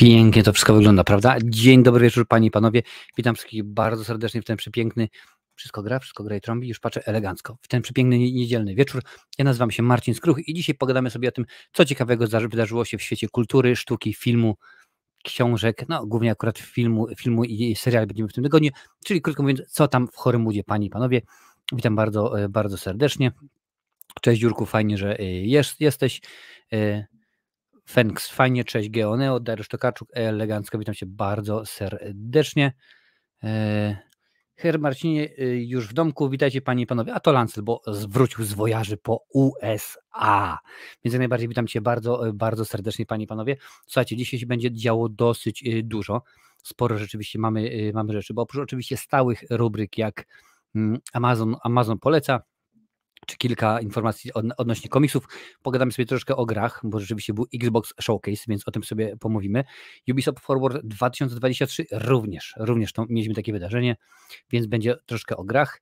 Pięknie to wszystko wygląda, prawda? Dzień dobry wieczór, panie i panowie. Witam wszystkich bardzo serdecznie w ten przepiękny, wszystko gra i trąbi, już patrzę elegancko, w ten przepiękny niedzielny wieczór. Ja nazywam się Marcin Skruch i dzisiaj pogadamy sobie o tym, co ciekawego wydarzyło się w świecie kultury, sztuki, filmu, książek, no głównie akurat filmu i seriali będziemy w tym tygodniu, czyli krótko mówiąc, co tam w Hollywoodzie, panie i panowie. Witam bardzo, bardzo serdecznie. Cześć Jurku, fajnie, że jesteś. Fenks, fajnie, cześć Geoneo, Dariusz Tokarczuk, elegancko, witam cię bardzo serdecznie. Herr Marcinie, już w domku, witajcie panie i panowie, a to Lancel, bo wrócił z wojaży po USA, więc jak najbardziej witam cię bardzo, bardzo serdecznie panie i panowie. Słuchajcie, dzisiaj się będzie działo dosyć dużo, sporo rzeczywiście mamy rzeczy, bo oprócz oczywiście stałych rubryk jak Amazon poleca, czy kilka informacji odnośnie komiksów. Pogadamy sobie troszkę o grach, bo rzeczywiście był Xbox Showcase, więc o tym sobie pomówimy. Ubisoft Forward 2023 również to mieliśmy takie wydarzenie, więc będzie troszkę o grach.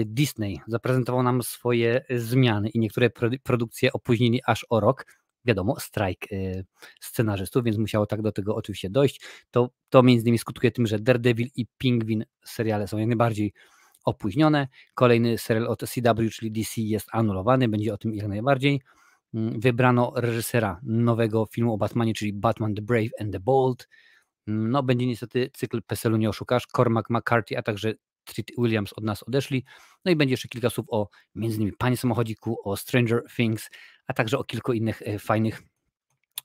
Disney zaprezentował nam swoje zmiany i niektóre produkcje opóźnili aż o rok. Wiadomo, strajk scenarzystów, więc musiało tak do tego oczywiście dojść. To między innymi skutkuje tym, że Daredevil i Pingwin seriale są jak najbardziej opóźnione. Kolejny serial od CW, czyli DC, jest anulowany, będzie o tym jak najbardziej. Wybrano reżysera nowego filmu o Batmanie, czyli Batman the Brave and the Bold. No, będzie niestety cykl PESEL-u nie oszukasz. Cormac McCarthy, a także Treat Williams od nas odeszli. No i będzie jeszcze kilka słów o m.in. Panie Samochodziku, o Stranger Things, a także o kilku innych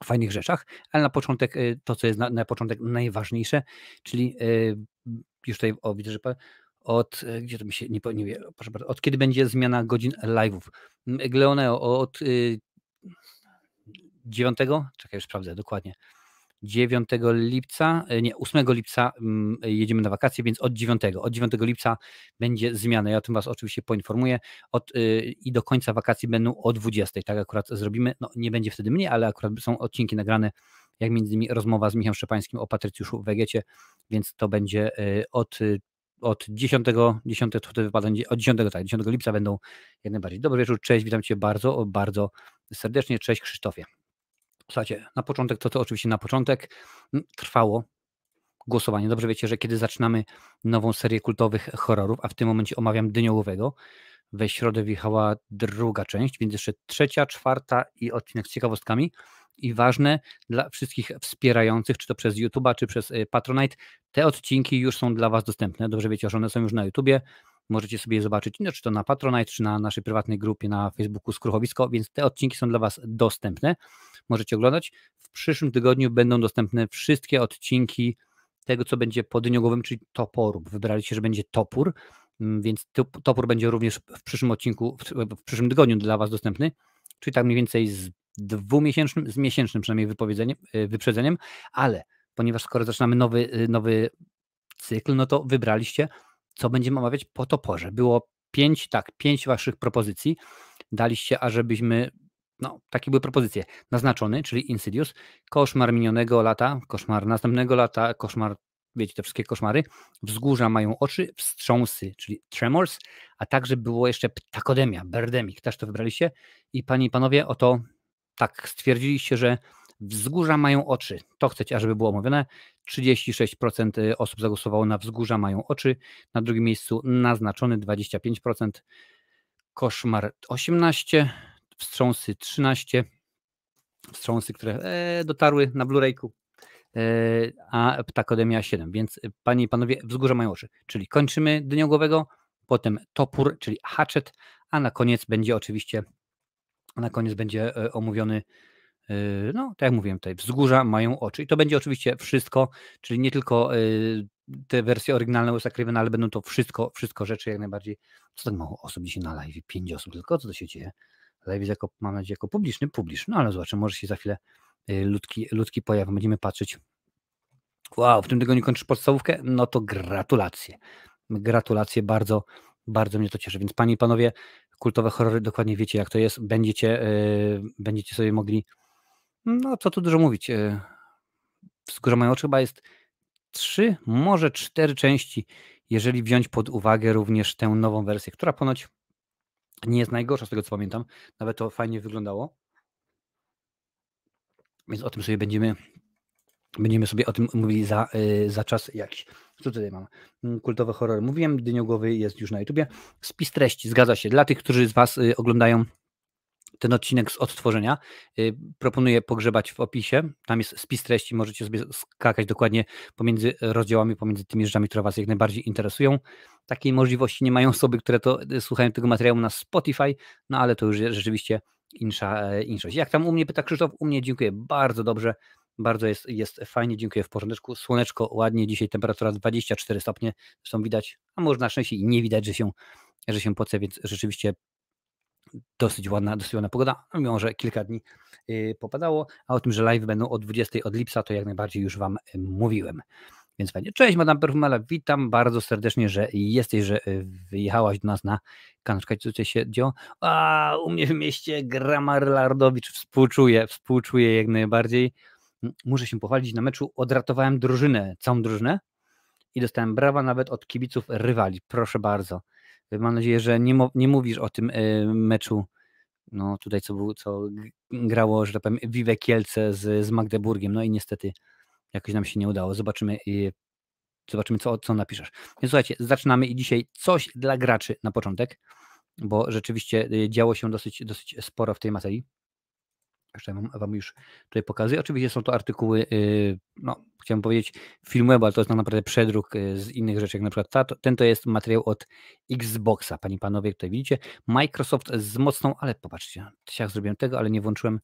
fajnych rzeczach, ale na początek to, co jest na początek najważniejsze, czyli już tutaj widzę, że gdzie to mi się nie wie, proszę bardzo, od kiedy będzie zmiana godzin live'ów? Gleoneo, od 9, czekaj, już sprawdzę dokładnie, 9 lipca, nie, 8 lipca jedziemy na wakacje, więc od 9 lipca będzie zmiana. Ja o tym was oczywiście poinformuję. I do końca wakacji będą o 20, tak akurat zrobimy. No nie będzie wtedy mnie, ale akurat są odcinki nagrane, jak między innymi rozmowa z Michałem Szczepańskim o Patrycjuszu Wegecie, więc to będzie od 10 to wtedy wypada, od 10 lipca będą jak najbardziej. Dobry wieczór, cześć, witam cię bardzo, bardzo serdecznie, cześć Krzysztofie. Słuchajcie, na początek, to oczywiście na początek trwało głosowanie. Dobrze wiecie, że kiedy zaczynamy nową serię kultowych horrorów, a w tym momencie omawiam Dyniołowego, we środę wjechała druga część, więc jeszcze trzecia, czwarta i odcinek z ciekawostkami. I ważne dla wszystkich wspierających, czy to przez YouTube'a, czy przez Patronite, te odcinki już są dla was dostępne. Dobrze wiecie, że one są już na YouTubie. Możecie sobie je zobaczyć, no, czy to na Patronite, czy na naszej prywatnej grupie na Facebooku Skruchowisko, więc te odcinki są dla was dostępne. Możecie oglądać. W przyszłym tygodniu będą dostępne wszystkie odcinki tego, co będzie po Dyniogowym, czyli Toporu. Wybraliście, że będzie Topór, więc Topór będzie również w przyszłym odcinku, w przyszłym tygodniu dla was dostępny, czyli tak mniej więcej z miesięcznym przynajmniej wyprzedzeniem, ale ponieważ skoro zaczynamy nowy cykl, no to wybraliście, co będziemy omawiać po Toporze. Było 5 waszych propozycji. Daliście, ażebyśmy, no takie były propozycje. Naznaczony, czyli Insidious, koszmar minionego lata, koszmar następnego lata, koszmar, wiecie, te wszystkie koszmary. Wzgórza mają oczy, wstrząsy, czyli Tremors, a także było jeszcze Ptakodemia, Birdemic, też to wybraliście. I panie i panowie, oto tak stwierdziliście, że wzgórza mają oczy. To chcecie, ażeby było omówione. 36% osób zagłosowało na wzgórza mają oczy. Na drugim miejscu naznaczony 25%, koszmar 18%, wstrząsy 13%, wstrząsy, które dotarły na Blu-rayku, a Ptakodemia 7%. Więc panie i panowie, wzgórza mają oczy. Czyli kończymy Dyniogłowego, potem Topór, czyli Hatchet, a na koniec będzie oczywiście omówiony, no tak jak mówiłem tutaj, wzgórza mają oczy. I to będzie oczywiście wszystko, czyli nie tylko te wersje oryginalne USA Craven, ale będą to wszystko rzeczy jak najbardziej. Co tak mało osób dzisiaj na live? 5 osób tylko, co to się dzieje? Live jest mam nadzieję, jako publiczny, no ale zobaczymy, może się za chwilę ludki pojawią, będziemy patrzeć. Wow, w tym tygodniu kończysz podstawówkę? No to gratulacje. Gratulacje, bardzo, bardzo mnie to cieszy. Więc panie i panowie, kultowe horrory, dokładnie wiecie jak to jest. Będziecie sobie mogli, no co tu dużo mówić, Wzgórza mają oczy chyba jest 3, może 4 części, jeżeli wziąć pod uwagę również tę nową wersję, która ponoć nie jest najgorsza z tego co pamiętam, nawet to fajnie wyglądało. Więc o tym sobie będziemy Będziemy sobie o tym mówili za czas jakiś. Co tutaj mam? Kultowe horrory. Mówiłem, Dyniogłowy jest już na YouTubie. Spis treści, zgadza się. Dla tych, którzy z Was oglądają ten odcinek z odtworzenia, proponuję pogrzebać w opisie. Tam jest spis treści, możecie sobie skakać dokładnie pomiędzy rozdziałami, pomiędzy tymi rzeczami, które Was jak najbardziej interesują. Takiej możliwości nie mają osoby, które to słuchają tego materiału na Spotify, no ale to już jest rzeczywiście inszość. Jak tam u mnie, pyta Krzysztof? U mnie dziękuję, bardzo dobrze, bardzo jest fajnie, dziękuję, w porządeczku. Słoneczko ładnie, dzisiaj temperatura 24 stopnie, zresztą widać, a może na szczęście i nie widać, że się poce, więc rzeczywiście dosyć ładna pogoda, mimo że kilka dni popadało, a o tym, że live będą o 20 od lipca, to jak najbardziej już Wam mówiłem. Więc fajnie. Cześć, Madame Perfumela, witam bardzo serdecznie, że jesteś, że wyjechałaś do nas na kanał. Co tutaj się działo? A u mnie w mieście Gramarlardowicz, współczuję jak najbardziej. Muszę się pochwalić, na meczu odratowałem drużynę, całą drużynę i dostałem brawa nawet od kibiców rywali. Proszę bardzo. Mam nadzieję, że nie mówisz o tym meczu, no tutaj co grało, że tak powiem, Vive Kielce z Magdeburgiem, no i niestety jakoś nam się nie udało. Zobaczymy co napiszesz. Więc słuchajcie, zaczynamy i dzisiaj coś dla graczy na początek, bo rzeczywiście działo się dosyć sporo w tej materii. Jeszcze Wam już tutaj pokazuję. Oczywiście są to artykuły, no chciałem powiedzieć filmowe, ale to jest tak naprawdę przedruk z innych rzeczy, jak na przykład ten to jest materiał od Xboxa. Panie i panowie, tutaj widzicie, Microsoft z mocną, ale popatrzcie, jak zrobiłem tego, ale nie włączyłem,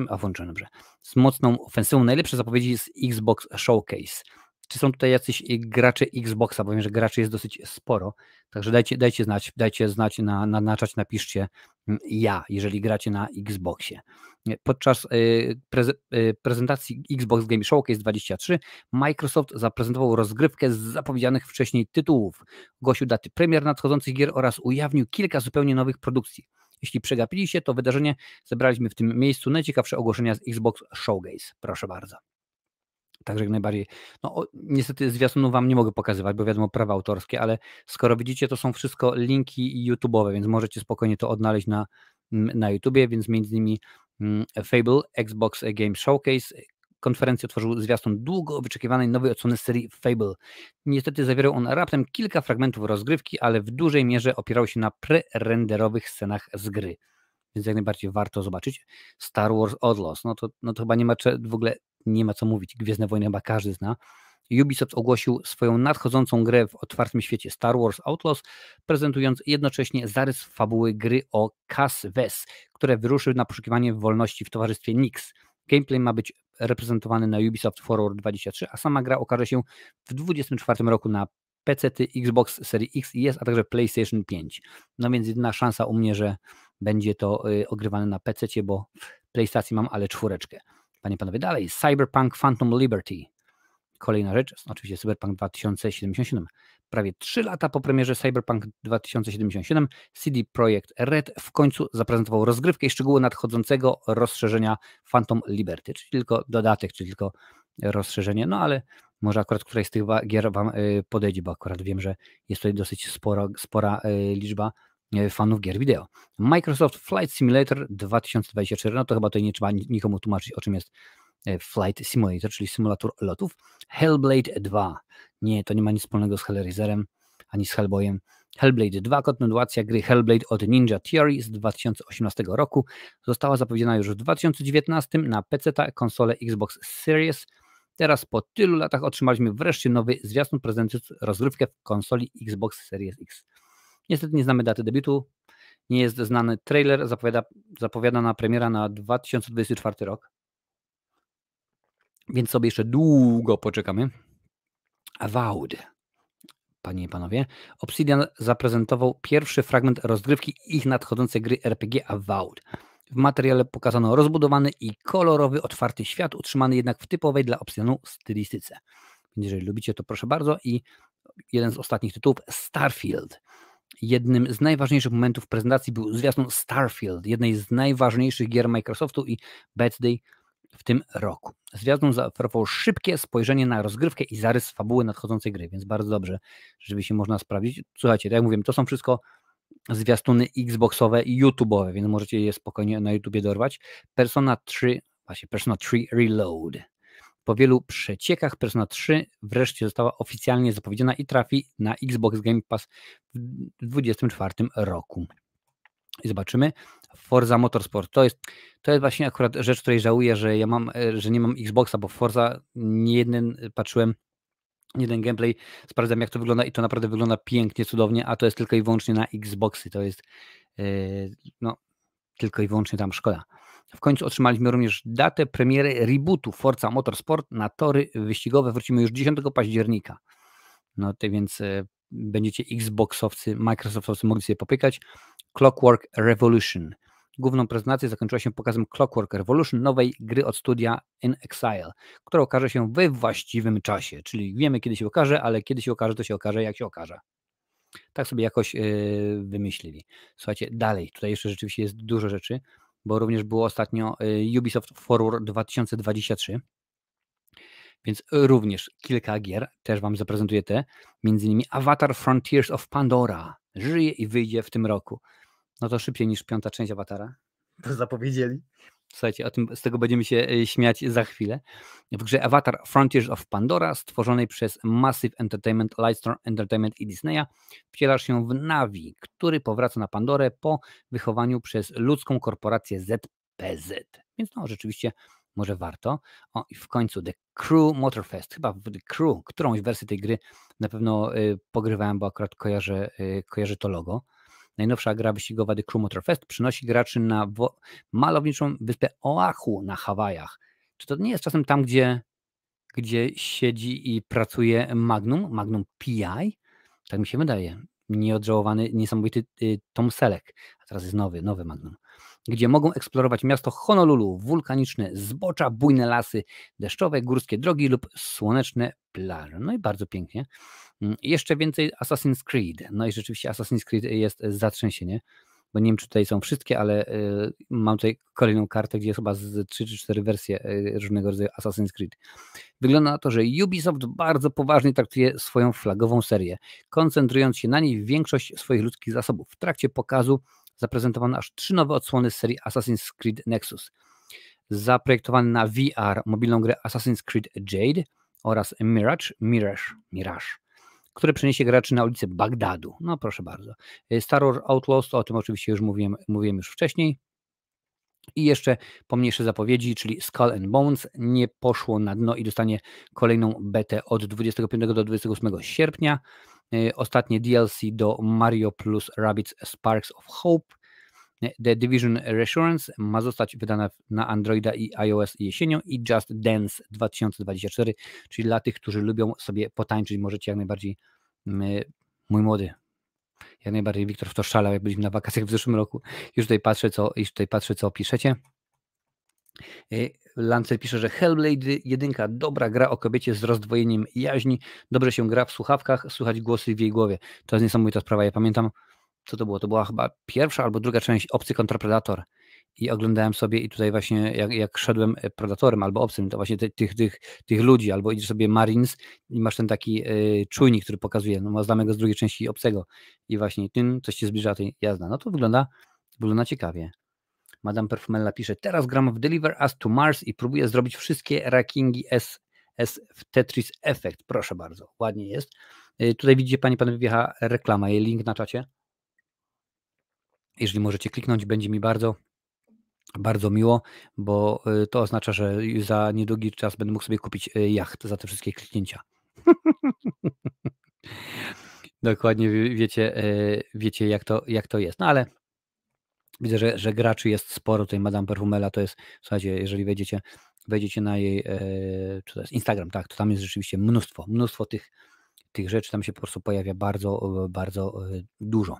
a włączyłem, dobrze. Z mocną ofensywą. Najlepsze zapowiedzi z Xbox Showcase. Czy są tutaj jacyś gracze Xboxa, bo wiem, że graczy jest dosyć sporo, także dajcie znać na czacie, napiszcie ja, jeżeli gracie na Xboxie. Podczas prezentacji Xbox Game Showcase 23 Microsoft zaprezentował rozgrywkę z zapowiedzianych wcześniej tytułów, ogłosił daty premier nadchodzących gier oraz ujawnił kilka zupełnie nowych produkcji. Jeśli przegapiliście to wydarzenie, zebraliśmy w tym miejscu najciekawsze ogłoszenia z Xbox Showcase. Proszę bardzo. Także jak najbardziej. No, niestety zwiastunów Wam nie mogę pokazywać, bo wiadomo, prawa autorskie, ale skoro widzicie, to są wszystko linki YouTube'owe, więc możecie spokojnie to odnaleźć na YouTubie, więc między innymi Fable, Xbox Game Showcase, konferencję otworzył zwiastun długo wyczekiwanej nowej odsłony serii Fable. Niestety zawierał on raptem kilka fragmentów rozgrywki, ale w dużej mierze opierał się na pre-renderowych scenach z gry. Więc jak najbardziej warto zobaczyć. Star Wars Outlaws, no to chyba w ogóle nie ma co mówić. Gwiezdne Wojny chyba każdy zna. Ubisoft ogłosił swoją nadchodzącą grę w otwartym świecie Star Wars Outlaws, prezentując jednocześnie zarys fabuły gry o Cas Ves, które wyruszy na poszukiwanie wolności w towarzystwie Nix. Gameplay ma być reprezentowany na Ubisoft Forward 23, a sama gra okaże się w 2024 roku na PC-ty, Xbox Series X i S, a także PlayStation 5. No więc jedyna szansa u mnie, że będzie to ogrywane na PC-cie, bo w PlayStation mam ale 4. Panie i panowie, dalej. Cyberpunk Phantom Liberty. Kolejna rzecz, oczywiście Cyberpunk 2077. Prawie 3 lata po premierze Cyberpunk 2077 CD Projekt Red w końcu zaprezentował rozgrywkę i szczegóły nadchodzącego rozszerzenia Phantom Liberty, czyli tylko dodatek, czyli tylko rozszerzenie, no ale może akurat któraś z tych gier Wam podejdzie, bo akurat wiem, że jest tutaj dosyć spora liczba fanów gier wideo. Microsoft Flight Simulator 2024, no to chyba tutaj nie trzeba nikomu tłumaczyć, o czym jest Flight Simulator, czyli symulator lotów. Hellblade 2. Nie, to nie ma nic wspólnego z Hellraiserem, ani z Hellboyem. Hellblade 2, kontynuacja gry Hellblade od Ninja Theory z 2018 roku. Została zapowiedziana już w 2019 na PC, konsolę Xbox Series. Teraz po tylu latach otrzymaliśmy wreszcie nowy zwiastun prezentujący rozgrywkę w konsoli Xbox Series X. Niestety nie znamy daty debiutu, nie jest znany trailer, zapowiadana premiera na 2024 rok, więc sobie jeszcze długo poczekamy. Avowed. Panie i panowie, Obsidian zaprezentował pierwszy fragment rozgrywki ich nadchodzącej gry RPG Avowed. W materiale pokazano rozbudowany i kolorowy, otwarty świat, utrzymany jednak w typowej dla Obsidianu stylistyce. Więc jeżeli lubicie, to proszę bardzo. I jeden z ostatnich tytułów, Starfield. Jednym z najważniejszych momentów prezentacji był zwiastun Starfield, jednej z najważniejszych gier Microsoftu i Bethesdy w tym roku. Zwiastun zaoferował szybkie spojrzenie na rozgrywkę i zarys fabuły nadchodzącej gry, więc bardzo dobrze, żeby się można sprawdzić. Słuchajcie, tak jak mówiłem, to są wszystko zwiastuny Xboxowe i YouTube'owe, więc możecie je spokojnie na YouTubie dorwać. Persona 3 Reload. Po wielu przeciekach Persona 3 wreszcie została oficjalnie zapowiedziana i trafi na Xbox Game Pass w 2024 roku. I zobaczymy. Forza Motorsport. To jest właśnie akurat rzecz, której żałuję, że że nie mam Xboxa, bo Forza patrzyłem, jeden gameplay, sprawdzam jak to wygląda i to naprawdę wygląda pięknie, cudownie, a to jest tylko i wyłącznie na Xboxy. To jest tylko i wyłącznie tam szkoda. W końcu otrzymaliśmy również datę premiery rebootu Forza Motorsport na tory wyścigowe. Wrócimy już 10 października. No to więc będziecie Xboxowcy, Microsoftowcy mogli sobie popykać. Clockwork Revolution. Główną prezentację zakończyła się pokazem Clockwork Revolution, nowej gry od studia In Exile, która okaże się we właściwym czasie. Czyli wiemy, kiedy się okaże, ale kiedy się okaże, to się okaże, jak się okaże. Tak sobie jakoś wymyślili. Słuchajcie, dalej, tutaj jeszcze rzeczywiście jest dużo rzeczy, bo również było ostatnio Ubisoft Forward 2023, więc również kilka gier, też Wam zaprezentuję te, między innymi Avatar Frontiers of Pandora, żyje i wyjdzie w tym roku. No to szybciej niż 5. część Awatara, to zapowiedzieli. Słuchajcie, z tego będziemy się śmiać za chwilę. W grze Avatar Frontiers of Pandora, stworzonej przez Massive Entertainment, Lightstorm Entertainment i Disneya, wcielasz się w Navi, który powraca na Pandorę po wychowaniu przez ludzką korporację ZPZ. Więc no, rzeczywiście może warto. O, i w końcu The Crew Motorfest. Chyba w The Crew, którąś wersję tej gry na pewno pogrywałem, bo akurat kojarzę to logo. Najnowsza gra wyścigowa The Crew Motorfest przynosi graczy na malowniczą wyspę Oahu na Hawajach. Czy to nie jest czasem tam, gdzie siedzi i pracuje Magnum PI? Tak mi się wydaje. Nieodżałowany, niesamowity Tom Selleck, a teraz jest nowy Magnum. Gdzie mogą eksplorować miasto Honolulu, wulkaniczne zbocza, bujne lasy, deszczowe, górskie drogi lub słoneczne plaże. No i bardzo pięknie. Jeszcze więcej Assassin's Creed. No i rzeczywiście Assassin's Creed jest zatrzęsienie, bo nie wiem, czy tutaj są wszystkie, ale mam tutaj kolejną kartę, gdzie jest chyba z 3 czy 4 wersje różnego rodzaju Assassin's Creed. Wygląda na to, że Ubisoft bardzo poważnie traktuje swoją flagową serię, koncentrując się na niej większość swoich ludzkich zasobów. W trakcie pokazu zaprezentowano aż 3 nowe odsłony z serii Assassin's Creed Nexus. Zaprojektowany na VR mobilną grę Assassin's Creed Jade oraz Mirage, które przeniesie graczy na ulicę Bagdadu. No proszę bardzo. Star Wars Outlaws, to o tym oczywiście już mówiłem już wcześniej. I jeszcze pomniejsze zapowiedzi, czyli Skull and Bones nie poszło na dno i dostanie kolejną betę od 25 do 28 sierpnia. Ostatnie DLC do Mario plus Rabbids Sparks of Hope. The Division Reassurance ma zostać wydana na Androida i iOS jesienią i Just Dance 2024, czyli dla tych, którzy lubią sobie potańczyć, możecie jak najbardziej, mój młody, jak najbardziej Wiktor w to szalał, jak byliśmy na wakacjach w zeszłym roku. Już tutaj patrzę, co piszecie. Lancer pisze, że Hellblade 1, dobra gra o kobiecie z rozdwojeniem jaźni, dobrze się gra w słuchawkach, słychać głosy w jej głowie. To jest niesamowita sprawa. Ja pamiętam, co to było? To była chyba pierwsza albo druga część Obcy kontra Predator. I oglądałem sobie i tutaj właśnie jak szedłem Predatorem albo Obcym, to właśnie tych ludzi, albo idziesz sobie Marines i masz ten taki czujnik, który pokazuje, no znamy go z drugiej części Obcego i właśnie tym coś się zbliża tej jazda. No to wygląda ciekawie. Madame Perfumella pisze, teraz gram w Deliver Us to Mars i próbuję zrobić wszystkie rankingi S w Tetris Effect. Proszę bardzo, ładnie jest. Tutaj widzicie, panowie, wjechała reklama, jej link na czacie. Jeżeli możecie kliknąć, będzie mi bardzo, bardzo miło, bo to oznacza, że za niedługi czas będę mógł sobie kupić jacht za te wszystkie kliknięcia. Dokładnie wiecie jak to jest. No ale widzę, że graczy jest sporo. Tutaj Madame Perfumella to jest, słuchajcie, jeżeli wejdziecie na jej, czy to jest Instagram, tak, to tam jest rzeczywiście mnóstwo tych rzeczy, tam się po prostu pojawia bardzo, bardzo dużo.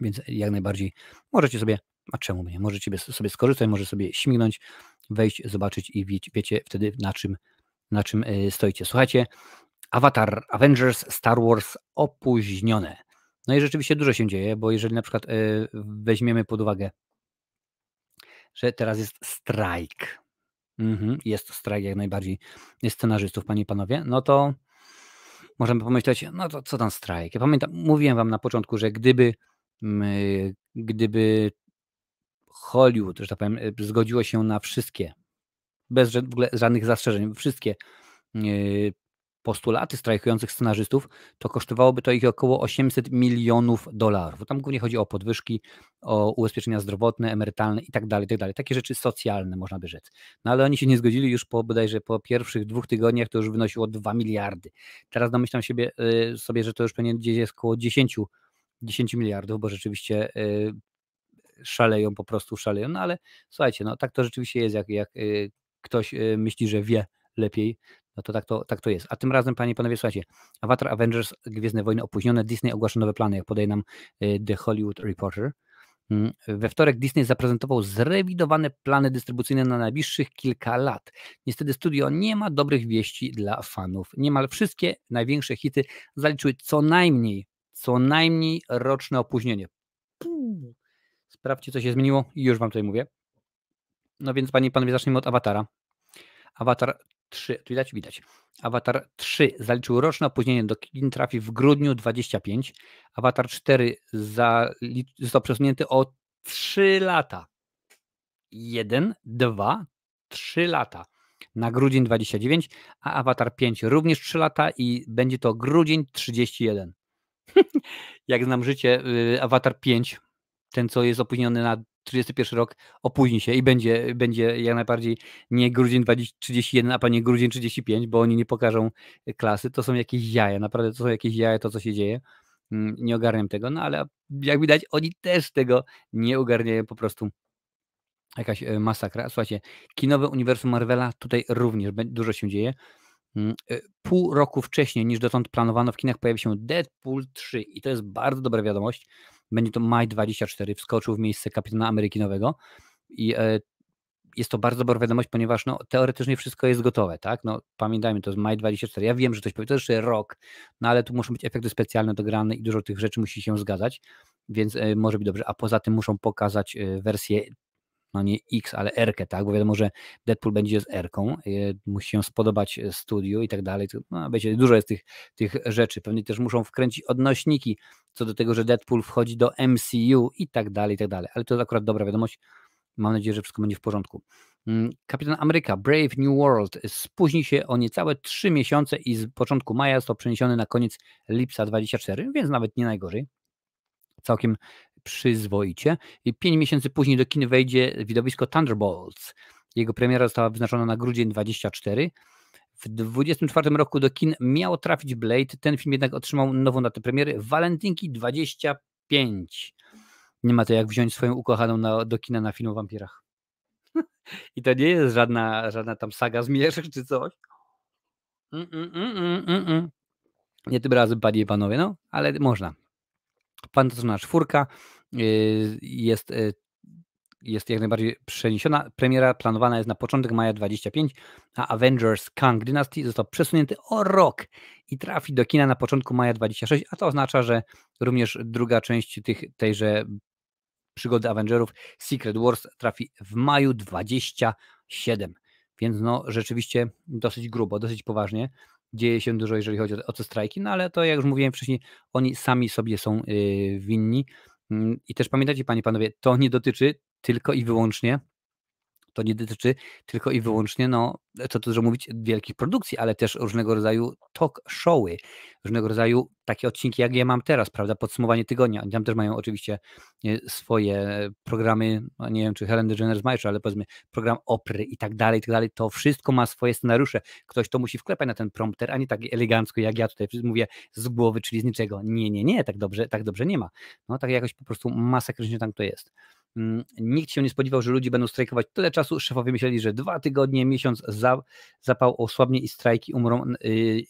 Więc jak najbardziej możecie sobie, a czemu nie, możecie sobie skorzystać, może sobie śmignąć, wejść, zobaczyć i wiecie wtedy na czym stoicie. Słuchajcie, Avatar, Avengers, Star Wars opóźnione. No i rzeczywiście dużo się dzieje, bo jeżeli na przykład weźmiemy pod uwagę, że teraz jest strajk, jest strajk jak najbardziej scenarzystów, panie i panowie, no to możemy pomyśleć, no to co tam strajk? Ja pamiętam, mówiłem wam na początku, że gdyby Hollywood, że tak powiem, zgodziło się na wszystkie bez w ogóle żadnych zastrzeżeń. Wszystkie postulaty strajkujących scenarzystów, to kosztowałoby to ich około $800 milionów. Tam głównie chodzi o podwyżki, o ubezpieczenia zdrowotne, emerytalne i tak dalej, tak dalej. Takie rzeczy socjalne, można by rzec. No ale oni się nie zgodzili już bodajże po pierwszych 2 tygodniach, to już wynosiło 2 miliardy. Teraz domyślam sobie, że to już pewnie gdzieś jest około 10 miliardów, bo rzeczywiście szaleją, po prostu szaleją. No ale słuchajcie, no tak to rzeczywiście jest, jak ktoś myśli, że wie lepiej, no to tak to jest. A tym razem, panie i panowie, słuchajcie, Avatar Avengers, Gwiezdne Wojny opóźnione, Disney ogłasza nowe plany, jak podaje nam The Hollywood Reporter. We wtorek Disney zaprezentował zrewidowane plany dystrybucyjne na najbliższych kilka lat. Niestety studio nie ma dobrych wieści dla fanów. Niemal wszystkie największe hity zaliczyły co najmniej roczne opóźnienie. Sprawdźcie, co się zmieniło i już wam tutaj mówię. No więc, panie i panowie, zacznijmy od Awatara. Avatar 3, tu widać. Avatar 3 zaliczył roczne opóźnienie, do kin trafi w grudniu 25. Avatar 4 został przesunięty o 3 lata. 1, 2, 3 lata. Na grudzień 29, a Avatar 5 również 3 lata i będzie to grudzień 31. Jak znam życie, Avatar 5, ten co jest opóźniony na 31 rok, opóźni się i będzie jak najbardziej nie grudzień 31, a nie grudzień 35, bo oni nie pokażą klasy. To są jakieś jaja, naprawdę to są jakieś jaja, to co się dzieje. Nie ogarniam tego, no ale jak widać, oni też tego nie ogarniają, po prostu jakaś masakra. Słuchajcie, kinowe uniwersum Marvela, tutaj również dużo się dzieje. Pół roku wcześniej niż dotąd planowano, w kinach pojawi się Deadpool 3 i to jest bardzo dobra wiadomość. Będzie to maj 24, wskoczył w miejsce Kapitana Ameryki nowego i jest to bardzo dobra wiadomość, ponieważ no, teoretycznie wszystko jest gotowe, tak? No, pamiętajmy, to jest maj 24. Ja wiem, że ktoś powie, to jeszcze rok, no ale tu muszą być efekty specjalne dograne i dużo tych rzeczy musi się zgadzać, więc może być dobrze. A poza tym muszą pokazać wersję, no nie X, ale R-kę, tak? Bo wiadomo, że Deadpool będzie z R-ką, musi się spodobać studiu i tak dalej. No, wiecie, dużo jest tych rzeczy. Pewnie też muszą wkręcić odnośniki co do tego, że Deadpool wchodzi do MCU i tak dalej, ale to jest akurat dobra wiadomość. Mam nadzieję, że wszystko będzie w porządku. Kapitan Ameryka Brave New World spóźni się o niecałe 3 miesiące i z początku maja został przeniesiony na koniec lipca 24, więc nawet nie najgorzej. Całkiem przyzwoicie. I 5 miesięcy później do kin wejdzie widowisko Thunderbolts. Jego premiera została wyznaczona na grudzień 24. W 24 roku do kin miał trafić Blade. Ten film jednak otrzymał nową datę premiery Walentynki 25. Nie ma to jak wziąć swoją ukochaną do kina na film o wampirach. I to nie jest żadna tam saga zmierzch czy coś. Nie tym razem, panie i panowie, no, ale można. Fantastyczna 4 jest jak najbardziej przeniesiona. Premiera planowana jest na początek maja 25, a Avengers Kang Dynasty został przesunięty o rok i trafi do kina na początku maja 26, a to oznacza, że również druga część tejże przygody Avengerów Secret Wars trafi w maju 27. Więc no rzeczywiście dosyć grubo, dosyć poważnie. Dzieje się dużo, jeżeli chodzi o te strajki, no ale to jak już mówiłem wcześniej, oni sami sobie są winni. I też pamiętajcie, panie i panowie, to nie dotyczy tylko i wyłącznie, no co tu dużo mówić, wielkich produkcji, ale też różnego rodzaju talk showy, różnego rodzaju takie odcinki, jak ja mam teraz, prawda, podsumowanie tygodnia. Oni tam też mają oczywiście swoje programy, no nie wiem, czy Helen DeGeneres ma jeszcze, ale powiedzmy program Opry i tak dalej, to wszystko ma swoje scenariusze. Ktoś to musi wklepać na ten prompter, a nie tak elegancko, jak ja tutaj mówię z głowy, czyli z niczego. Nie, tak dobrze nie ma. No tak jakoś po prostu masakrycznie tam to jest. Nikt się nie spodziewał, że ludzie będą strajkować tyle czasu. Szefowie myśleli, że 2 tygodnie, miesiąc zapał osłabnie i strajki umrą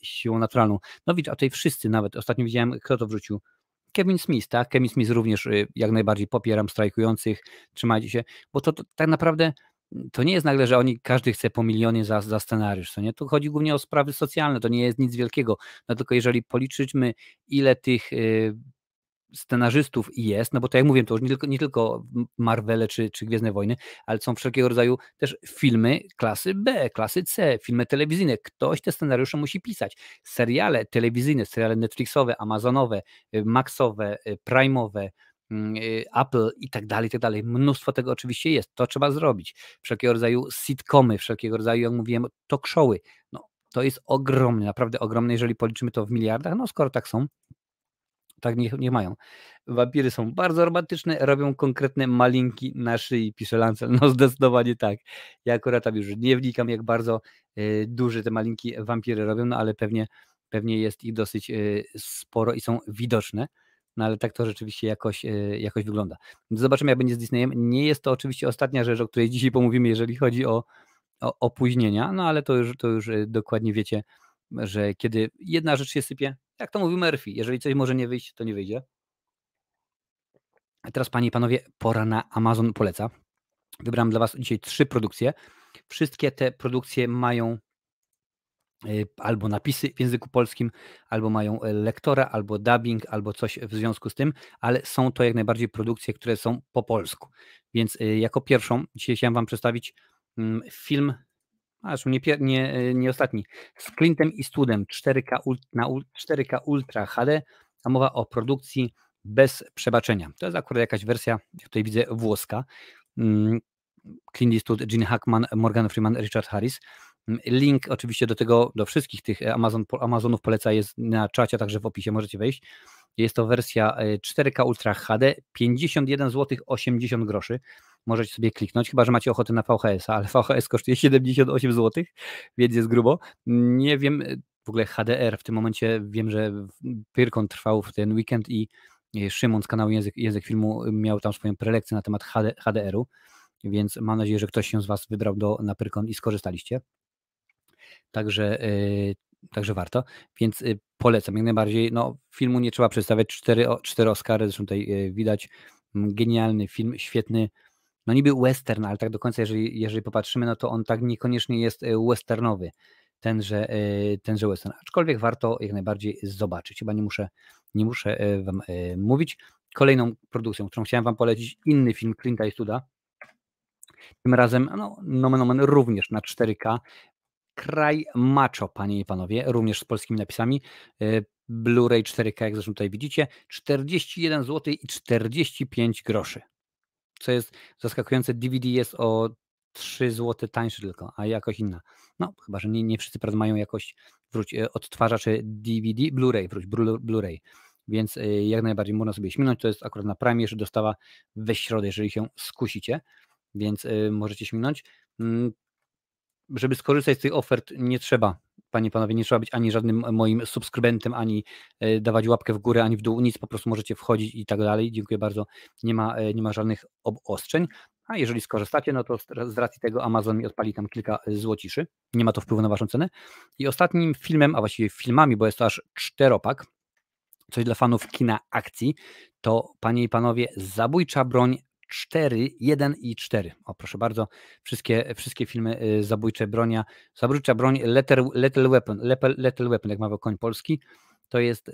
siłą naturalną. No widzisz, a tutaj wszyscy nawet, ostatnio widziałem, kto to wrzucił. Kevin Smith, tak? Kevin Smith również jak najbardziej popieram strajkujących, trzymajcie się, bo to tak naprawdę to nie jest nagle, że każdy chce po milionie za scenariusz, co nie? Tu chodzi głównie o sprawy socjalne, to nie jest nic wielkiego, no tylko jeżeli policzymy, ile tych scenarzystów jest, no bo tak jak mówię, to już nie tylko Marvele czy Gwiezdne Wojny, ale są wszelkiego rodzaju też filmy klasy B, klasy C, filmy telewizyjne. Ktoś te scenariusze musi pisać. Seriale telewizyjne, seriale Netflixowe, Amazonowe, Maxowe, Prime'owe, Apple i tak dalej, i tak dalej. Mnóstwo tego oczywiście jest. To trzeba zrobić. Wszelkiego rodzaju sitcomy, wszelkiego rodzaju, jak mówiłem, talk showy. No, to jest ogromne, naprawdę ogromne, jeżeli policzymy to w miliardach. No skoro tak są, tak nie mają. Wampiry są bardzo romantyczne, robią konkretne malinki na szyi, pisze Lancel. No zdecydowanie tak. Ja akurat tam już nie wnikam, jak bardzo duże te malinki wampiry robią, no ale pewnie jest ich dosyć sporo i są widoczne. No ale tak to rzeczywiście jakoś wygląda. Zobaczymy, jak będzie z Disneyem. Nie jest to oczywiście ostatnia rzecz, o której dzisiaj pomówimy, jeżeli chodzi o opóźnienia, no ale to już dokładnie wiecie, że kiedy jedna rzecz się sypie, jak to mówił Murphy, jeżeli coś może nie wyjść, to nie wyjdzie. A teraz, panie i panowie, pora na Amazon Poleca. Wybrałem dla was dzisiaj 3 produkcje. Wszystkie te produkcje mają albo napisy w języku polskim, albo mają lektora, albo dubbing, albo coś w związku z tym, ale są to jak najbardziej produkcje, które są po polsku. Więc jako pierwszą dzisiaj chciałem wam przedstawić film, nie ostatni, z Clintem Eastwoodem 4K Ultra HD, a mowa o produkcji bez przebaczenia. To jest akurat jakaś wersja, jak tutaj widzę, włoska. Clint Eastwood, Gene Hackman, Morgan Freeman, Richard Harris. Link oczywiście do wszystkich tych Amazonów poleca jest na czacie, także w opisie możecie wejść. Jest to wersja 4K Ultra HD, 51 zł 80 groszy. Możecie sobie kliknąć, chyba że macie ochotę na VHS-a, ale VHS kosztuje 78 zł, więc jest grubo. Nie wiem, w ogóle HDR w tym momencie, wiem, że Pyrkon trwał w ten weekend i Szymon z kanału Język Filmu miał tam swoją prelekcję na temat HDR-u, więc mam nadzieję, że ktoś się z was wybrał na Pyrkon i skorzystaliście. Także warto, więc polecam jak najbardziej. No, filmu nie trzeba przedstawiać, 4 Oscary, zresztą tutaj widać. Genialny film, świetny. No niby western, ale tak do końca, jeżeli popatrzymy, no to on tak niekoniecznie jest westernowy, tenże western. Aczkolwiek warto jak najbardziej zobaczyć. Chyba nie muszę wam mówić. Kolejną produkcją, którą chciałem wam polecić, inny film Clint'a Eastwooda. Tym razem, no, nomen omen, również na 4K. Kraj Macho, panie i panowie, również z polskimi napisami. Blu-ray 4K, jak zresztą tutaj widzicie, 41 zł i 45 groszy. Co jest zaskakujące, DVD jest o 3 zł tańszy tylko, a jakość inna. No, chyba że nie wszyscy mają jakość odtwarzaczy DVD, Blu-ray. Więc jak najbardziej można sobie śmignąć. To jest akurat na Prime, jeszcze dostawa we środę, jeżeli się skusicie, więc możecie śmignąć. Żeby skorzystać z tych ofert, nie trzeba, panie i panowie, nie trzeba być ani żadnym moim subskrybentem, ani dawać łapkę w górę, ani w dół, nic, po prostu możecie wchodzić i tak dalej. Dziękuję bardzo, nie ma żadnych obostrzeń. A jeżeli skorzystacie, no to z racji tego Amazon mi odpali tam kilka złociszy. Nie ma to wpływu na waszą cenę. I ostatnim filmem, a właściwie filmami, bo jest to aż 4-pak, coś dla fanów kina akcji, to panie i panowie, Zabójcza broń 4, 1 i 4. O, proszę bardzo, wszystkie filmy Zabójcza broń, Lethal Weapon, jak mawiał koń polski, to jest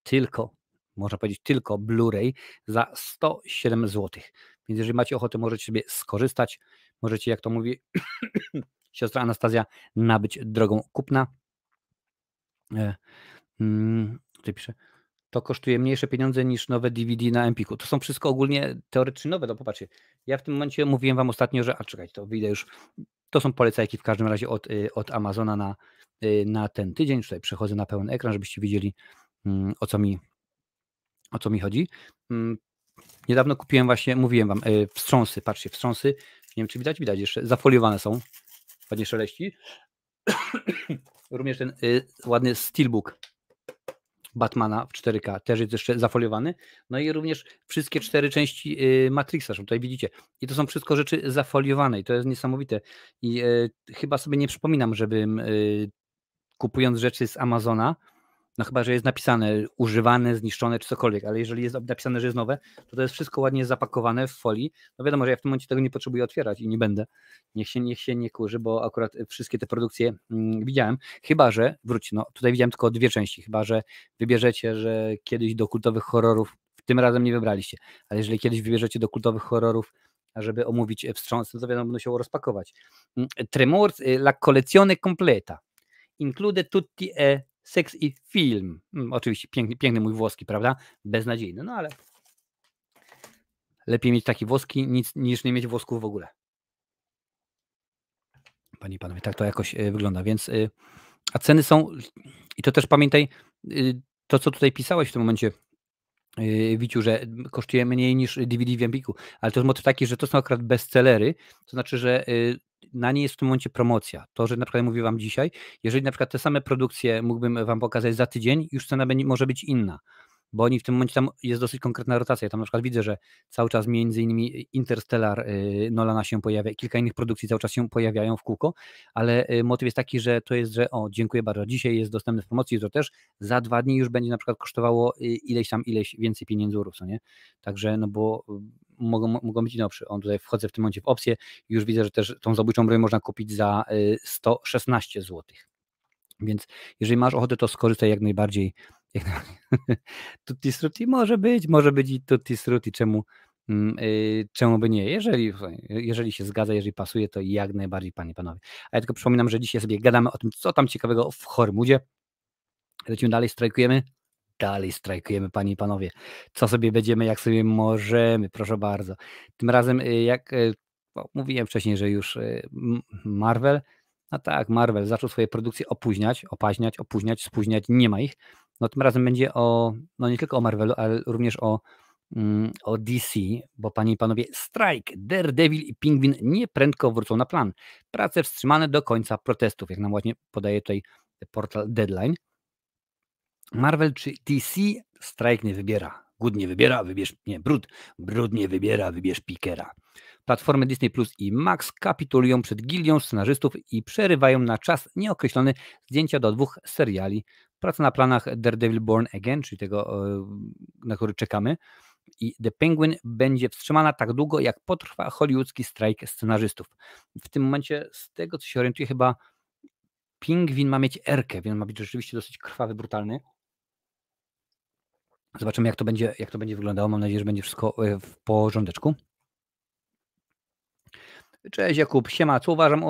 tylko, można powiedzieć, tylko Blu-ray za 107 zł. Więc jeżeli macie ochotę, możecie sobie skorzystać, możecie, jak to mówi siostra Anastazja, nabyć drogą kupna. Tutaj piszę, to kosztuje mniejsze pieniądze niż nowe DVD na Empiku. To są wszystko ogólnie teoretycznie nowe, no popatrzcie. Ja w tym momencie mówiłem wam ostatnio, że, czekajcie, to wyjdę już, to są polecajki w każdym razie od Amazona na ten tydzień. Tutaj przechodzę na pełen ekran, żebyście widzieli, o co mi chodzi. Niedawno kupiłem właśnie, mówiłem wam, wstrząsy, patrzcie, wstrząsy, nie wiem czy widać jeszcze, zafoliowane są, ładnie szeleści. Również ten ładny steelbook Batmana w 4K też jest jeszcze zafoliowany. No i również wszystkie 4 części Matrixa, tutaj widzicie. I to są wszystko rzeczy zafoliowane i to jest niesamowite. I chyba sobie nie przypominam, żebym kupując rzeczy z Amazona, no chyba, że jest napisane używane, zniszczone czy cokolwiek, ale jeżeli jest napisane, że jest nowe, to jest wszystko ładnie zapakowane w folii. No wiadomo, że ja w tym momencie tego nie potrzebuję otwierać i nie będę. Niech się nie kurzy, bo akurat wszystkie te produkcje widziałem. Chyba, że, no tutaj widziałem tylko 2 części, chyba, że wybierzecie, że kiedyś do kultowych horrorów, tym razem nie wybraliście, ale jeżeli kiedyś wybierzecie do kultowych horrorów, żeby omówić wstrząs, to wiadomo, będą się rozpakować. Tremors, la collezione completa. Include tutti sex i film. Oczywiście piękny mój włoski, prawda? Beznadziejny, no ale Lepiej mieć takie włoski niż nie mieć włosków w ogóle. Panie i panowie, tak to jakoś wygląda, więc a ceny są, i to też pamiętaj, to co tutaj pisałeś w tym momencie, Wiciu, że kosztuje mniej niż DVD w Empiku, ale to jest motyw taki, że to są akurat bestsellery, to znaczy, że na nie jest w tym momencie promocja. To, że na przykład mówię wam dzisiaj, jeżeli na przykład te same produkcje mógłbym wam pokazać za tydzień, już cena może być inna. Bo oni w tym momencie, tam jest dosyć konkretna rotacja. Tam na przykład widzę, że cały czas między innymi Interstellar Nolana się pojawia, kilka innych produkcji cały czas się pojawiają w kółko, ale motyw jest taki, że to jest, że dziękuję bardzo, dzisiaj jest dostępny w promocji, to też za 2 dni już będzie na przykład kosztowało ileś więcej pieniędzy, co nie? Także, no bo mogą być nowsze. Tutaj wchodzę w tym momencie w opcję i już widzę, że też tą zabójczą broń można kupić za 116 zł. Więc jeżeli masz ochotę, to skorzystaj jak najbardziej. Tutti Frutti może być i Tutti Frutti, czemu by nie? Jeżeli się zgadza, jeżeli pasuje, to jak najbardziej, panie i panowie. A ja tylko przypominam, że dzisiaj sobie gadamy o tym, co tam ciekawego w Hormudzie. Lecimy dalej, strajkujemy. Dalej strajkujemy, panie i panowie. Co sobie będziemy, jak sobie możemy, proszę bardzo. Tym razem, jak mówiłem wcześniej, że już Marvel, no tak, Marvel zaczął swoje produkcje opóźniać, spóźniać, nie ma ich. No tym razem będzie nie tylko o Marvelu, ale również o DC, bo panie i panowie, strajk, Daredevil i Pingwin nieprędko wrócą na plan. Prace wstrzymane do końca protestów, jak nam ładnie podaje tutaj portal Deadline. Marvel czy DC? Strajk nie wybiera. Good nie wybiera, Brud nie wybiera, wybierz Pikera. Platformy Disney Plus i Max kapitulują przed gildią scenarzystów i przerywają na czas nieokreślony zdjęcia do 2 seriali. Praca na planach Daredevil Born Again, czyli tego, na który czekamy, i The Penguin będzie wstrzymana tak długo, jak potrwa hollywoodzki strajk scenarzystów. W tym momencie, z tego co się orientuję, chyba Pingwin ma mieć erkę, więc ma być rzeczywiście dosyć krwawy, brutalny. Zobaczymy, jak to będzie wyglądało. Mam nadzieję, że będzie wszystko w porządeczku. Cześć Jakub, siema, co uważam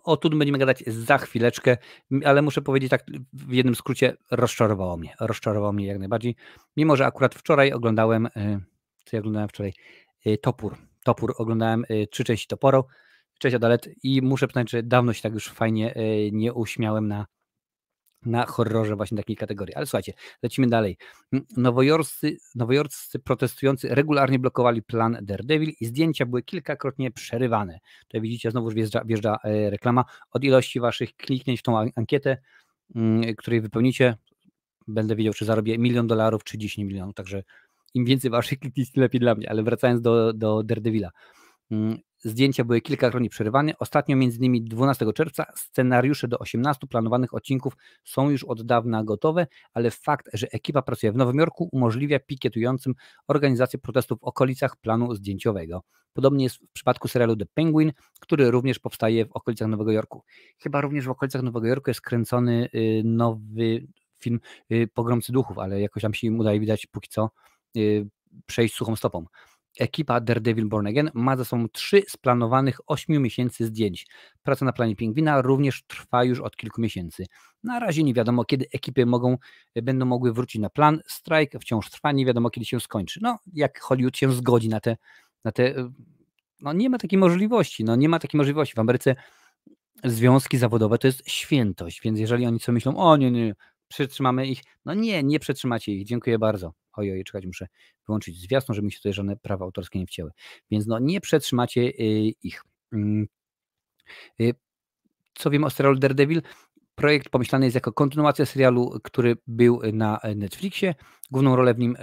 o Tudum będziemy gadać za chwileczkę, ale muszę powiedzieć tak w jednym skrócie, rozczarowało mnie jak najbardziej, mimo że akurat wczoraj oglądałem, Topór, oglądałem 3 części Toporu, cześć Adalet, i muszę przyznać, że dawno się tak już fajnie nie uśmiałem na horrorze właśnie takiej kategorii. Ale słuchajcie, lecimy dalej. Nowojorscy protestujący regularnie blokowali plan Daredevil i zdjęcia były kilkakrotnie przerywane. Tutaj widzicie, znowu wjeżdża reklama. Od ilości waszych kliknięć w tą ankietę, której wypełnicie, będę wiedział, czy zarobię $1 milion czy 10 milionów. Także im więcej waszych kliknięć, tym lepiej dla mnie. Ale wracając do Daredevila. Zdjęcia były kilkakrotnie przerywane. Ostatnio m.in. 12 czerwca scenariusze do 18 planowanych odcinków są już od dawna gotowe, ale fakt, że ekipa pracuje w Nowym Jorku, umożliwia pikietującym organizację protestów w okolicach planu zdjęciowego. Podobnie jest w przypadku serialu The Penguin, który również powstaje w okolicach Nowego Jorku. Chyba również w okolicach Nowego Jorku jest kręcony nowy film Pogromcy Duchów, ale jakoś tam się im udaje, widać póki co, przejść suchą stopą. Ekipa Daredevil Born Again ma za sobą 3 z planowanych 8 miesięcy zdjęć. Praca na planie Pingwina również trwa już od kilku miesięcy. Na razie nie wiadomo, kiedy ekipy będą mogły wrócić na plan. Strajk wciąż trwa, nie wiadomo, kiedy się skończy. No, jak Hollywood się zgodzi na te no nie ma takiej możliwości. W Ameryce związki zawodowe to jest świętość, więc jeżeli oni co myślą, nie, przetrzymamy ich, no nie przetrzymacie ich, dziękuję bardzo. Ojej, czekać, muszę wyłączyć zwiastun, żeby mi się tutaj żadne prawa autorskie nie wcięły. Więc nie przetrzymacie ich. Co wiem o serialu Daredevil? Projekt pomyślany jest jako kontynuacja serialu, który był na Netflixie. Główną rolę w nim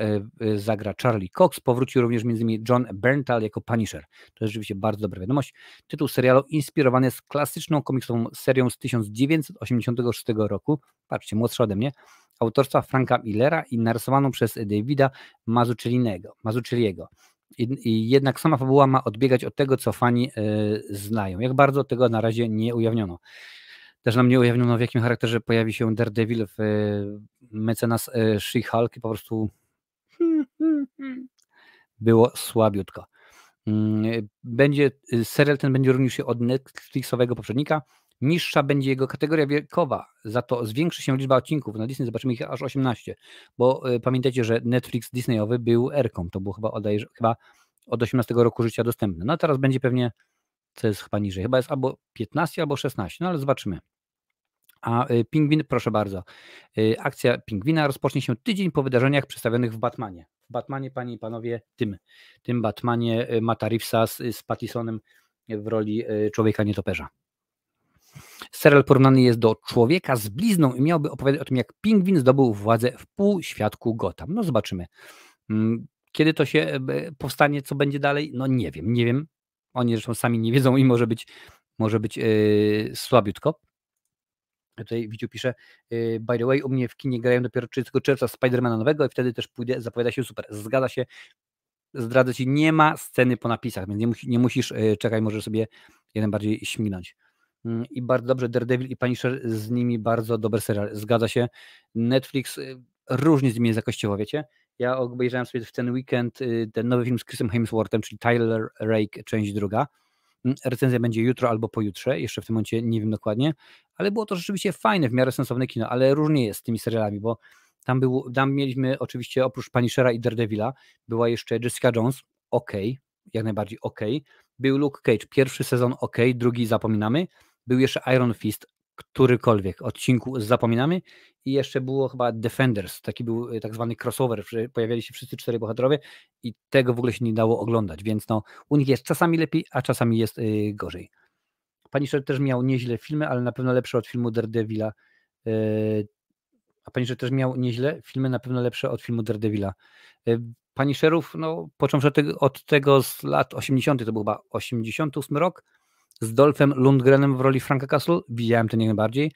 zagra Charlie Cox. Powrócił również m.in. John Berntal jako Punisher. To jest rzeczywiście bardzo dobra wiadomość. Tytuł serialu inspirowany jest klasyczną komiksową serią z 1986 roku. Patrzcie, młodsza ode mnie. Autorstwa Franka Millera i narysowaną przez Davida Mazzucchelliego. I jednak sama fabuła ma odbiegać od tego, co fani znają. Jak bardzo tego na razie nie ujawniono. Też nam nie ujawniono, w jakim charakterze pojawi się Daredevil w Mecenas She-Hulk i po prostu było słabiutko. Serial ten będzie różnił się od Netflixowego poprzednika. Niższa będzie jego kategoria wiekowa, za to zwiększy się liczba odcinków. Na Disney zobaczymy ich aż 18, bo pamiętajcie, że Netflix Disneyowy był R-ką. To było chyba od 18 roku życia dostępne. No teraz będzie pewnie, co jest chyba niżej, chyba jest albo 15, albo 16, no ale zobaczymy. A Pingwin, proszę bardzo, akcja Pingwina rozpocznie się tydzień po wydarzeniach przedstawionych w Batmanie. W Batmanie, panie i panowie, tym Batmanie Matta Reevesa z Pattisonem w roli człowieka nietoperza. Serial porównany jest do Człowieka z blizną i miałby opowiadać o tym, jak Pingwin zdobył władzę w półświadku Gotham. No zobaczymy. Kiedy to się powstanie, co będzie dalej? No nie wiem. Oni zresztą sami nie wiedzą i może być słabiutko. Tutaj Wiciu pisze, by the way, u mnie w kinie grają dopiero 30 czerwca Spidermana nowego i wtedy też pójdę, zapowiada się super. Zgadza się, zdradzę ci, nie ma sceny po napisach, więc nie musisz czekaj, możesz sobie jeden bardziej śmignąć. I bardzo dobrze, Daredevil i Punisher, z nimi bardzo dobry serial. Zgadza się. Netflix różnie z nimi jest jakościowo, wiecie? Ja obejrzałem sobie w ten weekend ten nowy film z Chrisem Hemsworthem, czyli Tyler Rake, część druga. Recenzja będzie jutro albo pojutrze, jeszcze w tym momencie nie wiem dokładnie, ale było to rzeczywiście fajne, w miarę sensowne kino, ale różnie jest z tymi serialami, bo tam mieliśmy oczywiście oprócz Punishera i Daredevila, była jeszcze Jessica Jones, jak najbardziej był Luke Cage, pierwszy sezon drugi zapominamy, był jeszcze Iron Fist, którykolwiek odcinku zapominamy i jeszcze było chyba Defenders, taki był tak zwany crossover, że pojawiali się wszyscy 4 bohaterowie i tego w ogóle się nie dało oglądać, więc no u nich jest czasami lepiej, a czasami jest gorzej. Punisher też miał nieźle filmy, ale na pewno lepsze od filmu Daredevila. A Punisher też miał nieźle filmy, na pewno lepsze od filmu Daredevila. Punisherów, no począwszy od tego z lat 80., to był chyba 88 rok, z Dolphem Lundgrenem w roli Franka Castle, widziałem ten jak najbardziej,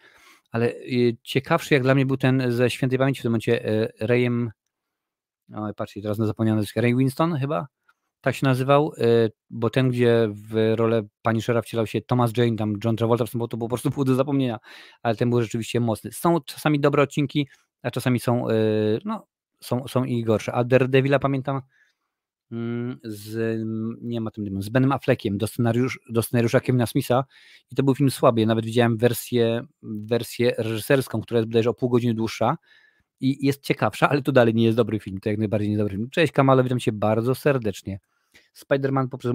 ale ciekawszy jak dla mnie był ten ze świętej pamięci w tym momencie Rayem, patrzcie, teraz zapomniałem nazwiska, Ray Winston chyba, tak się nazywał, bo ten, gdzie w rolę Punishera wcielał się Thomas Jane, tam John Travolta, to było po prostu pół do zapomnienia, ale ten był rzeczywiście mocny. Są czasami dobre odcinki, a czasami są, są i gorsze. A Daredevila pamiętam z Benem Affleckiem do scenariusza Kevina Smitha i to był film słaby. Nawet widziałem wersję reżyserską, która jest bodajże o pół godziny dłuższa i jest ciekawsza, ale to dalej nie jest dobry film, to jak najbardziej nie jest dobry film. Cześć Kamalo, witam Cię bardzo serdecznie. Spider-Man poprzez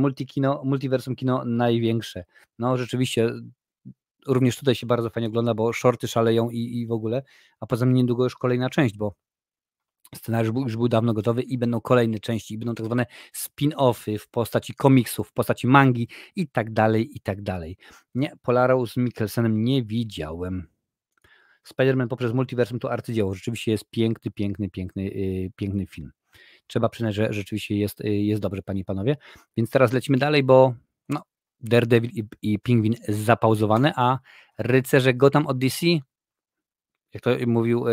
multiversum kino największe. No rzeczywiście, również tutaj się bardzo fajnie ogląda, bo shorty szaleją i w ogóle, a poza tym niedługo już kolejna część, bo scenariusz już był dawno gotowy i będą kolejne części, i będą tak zwane spin-offy w postaci komiksów, w postaci mangi i tak dalej, i tak dalej. Nie, Polarą z Mikkelsenem nie widziałem. Spider-Man poprzez multiversum to arcydzieło. Rzeczywiście jest piękny film. Trzeba przyznać, że rzeczywiście jest dobrze, panie i panowie. Więc teraz lecimy dalej, bo no, Daredevil i Pingwin zapauzowane, a Rycerze Gotham od DC, jak to mówił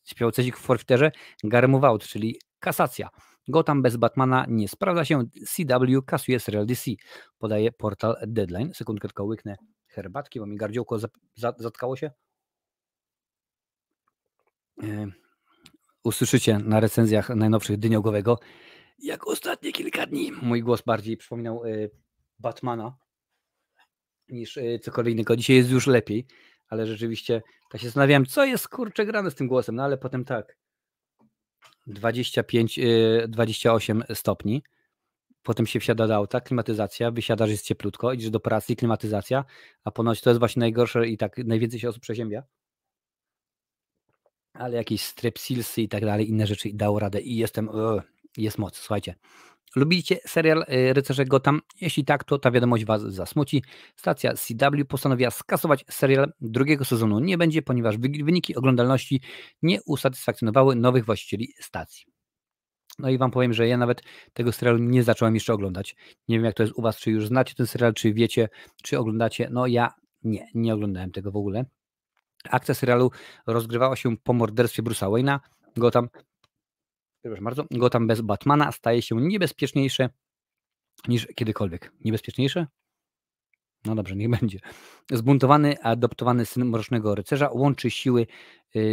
śpiewał Cezik w Forfeiterze, Garemu Out, czyli kasacja. Gotham bez Batmana nie sprawdza się. CW kasuje serial DC. Podaje portal Deadline. Sekundkę tylko łyknę herbatki, bo mi gardziołko zatkało się. Usłyszycie na recenzjach najnowszych Dyniogowego, jak ostatnie kilka dni mój głos bardziej przypominał Batmana niż cokolwiek innego. Dzisiaj jest już lepiej, ale rzeczywiście tak się zastanawiałem, co jest kurczę grane z tym głosem, no ale potem tak 28 stopni, potem się wsiada do auta, klimatyzacja, wysiadasz, jest cieplutko, idziesz do pracy, klimatyzacja, a ponoć to jest właśnie najgorsze i tak najwięcej się osób przeziębia. Ale jakieś strepsilsy i tak dalej, inne rzeczy i dało radę i jest moc, słuchajcie. Lubicie serial Rycerze Gotham? Jeśli tak, to ta wiadomość Was zasmuci. Stacja CW postanowiła skasować serial drugiego sezonu. Nie będzie, ponieważ wyniki oglądalności nie usatysfakcjonowały nowych właścicieli stacji. No i Wam powiem, że ja nawet tego serialu nie zacząłem jeszcze oglądać. Nie wiem jak to jest u Was, czy już znacie ten serial, czy wiecie, czy oglądacie. No ja nie oglądałem tego w ogóle. Akcja serialu rozgrywała się po morderstwie Bruce'a Wayne'a. Gotham bez Batmana staje się niebezpieczniejsze niż kiedykolwiek. Niebezpieczniejsze? No dobrze, niech będzie. Zbuntowany, adoptowany syn Mrocznego Rycerza łączy siły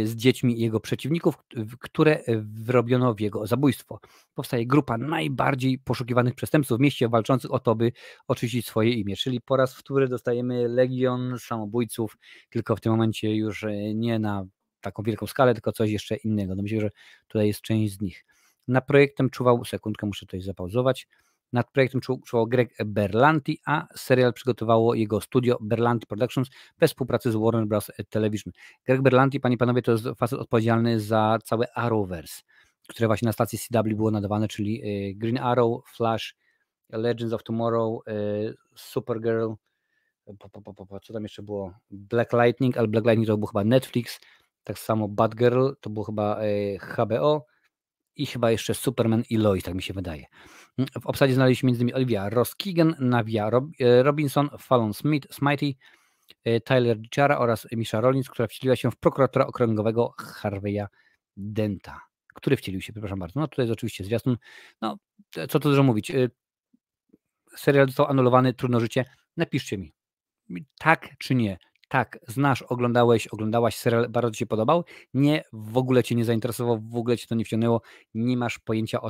z dziećmi jego przeciwników, które wyrobiono w jego zabójstwo. Powstaje grupa najbardziej poszukiwanych przestępców w mieście, walczących o to, by oczyścić swoje imię. Czyli po raz wtóry dostajemy legion samobójców, tylko w tym momencie już nie na taką wielką skalę, tylko coś jeszcze innego. No myślę, że tutaj jest część z nich. Nad projektem czuwał, sekundkę, muszę tutaj zapauzować. Nad projektem czuwał Greg Berlanti, a serial przygotowało jego studio Berlanti Productions we współpracy z Warner Bros. Television. Greg Berlanti, panie i panowie, to jest facet odpowiedzialny za całe Arrowverse, które właśnie na stacji CW było nadawane, czyli Green Arrow, Flash, Legends of Tomorrow, Supergirl, co tam jeszcze było? Black Lightning, ale Black Lightning to był chyba Netflix, tak samo Batgirl to było chyba HBO i chyba jeszcze Superman i Lois, tak mi się wydaje. W obsadzie znaleźliśmy m.in. Olivia Ross Keegan, Navia Robinson, Fallon Smitey, Tyler DiChiara oraz Misha Rollins, która wcieliła się w prokuratora okręgowego Harvey'a Denta, który wcielił się, przepraszam bardzo. No tutaj jest oczywiście zwiastun. No, co tu dużo mówić. Serial został anulowany, trudno życie. Napiszcie mi, tak czy nie. Tak, znasz, oglądałaś serial, bardzo ci się podobał? Nie, w ogóle cię nie zainteresował, w ogóle cię to nie wciągnęło, nie masz pojęcia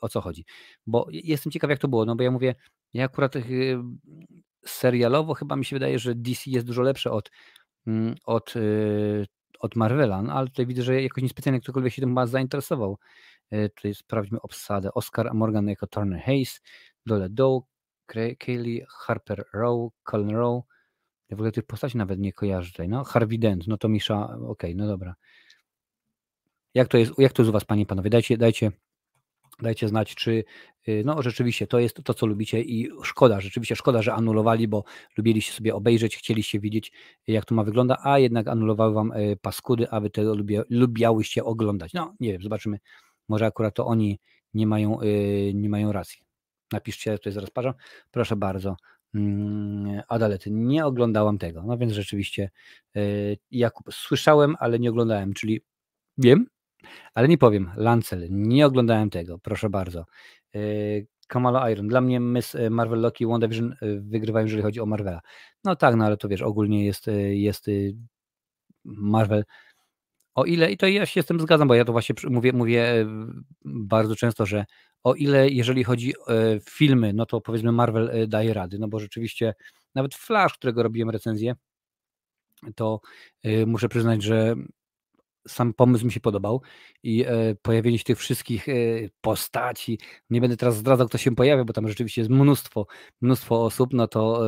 o co chodzi. Bo jestem ciekaw, jak to było, no bo ja mówię, ja akurat serialowo chyba mi się wydaje, że DC jest dużo lepsze od Marvela, no ale tutaj widzę, że jakoś niespecjalnie ktokolwiek się tym chyba zainteresował. Tutaj sprawdźmy obsadę. Oscar Morgan jako Turner Hayes, Dole Doe, Kaylee, Harper Rowe, Colin Rowe. Ja w ogóle tych postaci nawet nie kojarzę tutaj. No, Harvey Dent, no to Misza, okej, no dobra. Jak to jest u was, panie i panowie? Dajcie znać, czy no rzeczywiście to jest to, co lubicie i rzeczywiście szkoda, że anulowali, bo lubiliście sobie obejrzeć, chcieliście widzieć, jak to ma wygląda, a jednak anulowały wam paskudy, a wy tego lubiałyście oglądać. No, nie wiem, zobaczymy. Może akurat to oni nie mają racji. Napiszcie, tutaj zaraz parzę. Proszę bardzo. Adalety, nie oglądałam tego. No więc rzeczywiście Jakub, słyszałem, ale nie oglądałem, czyli wiem, ale nie powiem. Lancel, nie oglądałem tego, proszę bardzo. Kamala Iron, dla mnie Miss Marvel, Loki, WandaVision wygrywają, jeżeli chodzi o Marvela. No tak, no ale to wiesz, ogólnie jest Marvel. O ile, i to ja się z tym zgadzam, bo ja to właśnie mówię bardzo często, że o ile jeżeli chodzi o filmy, no to powiedzmy Marvel daje rady, no bo rzeczywiście nawet Flash, którego robiłem recenzję, to muszę przyznać, że sam pomysł mi się podobał i pojawienie się tych wszystkich postaci, nie będę teraz zdradzał, kto się pojawia, bo tam rzeczywiście jest mnóstwo osób, no to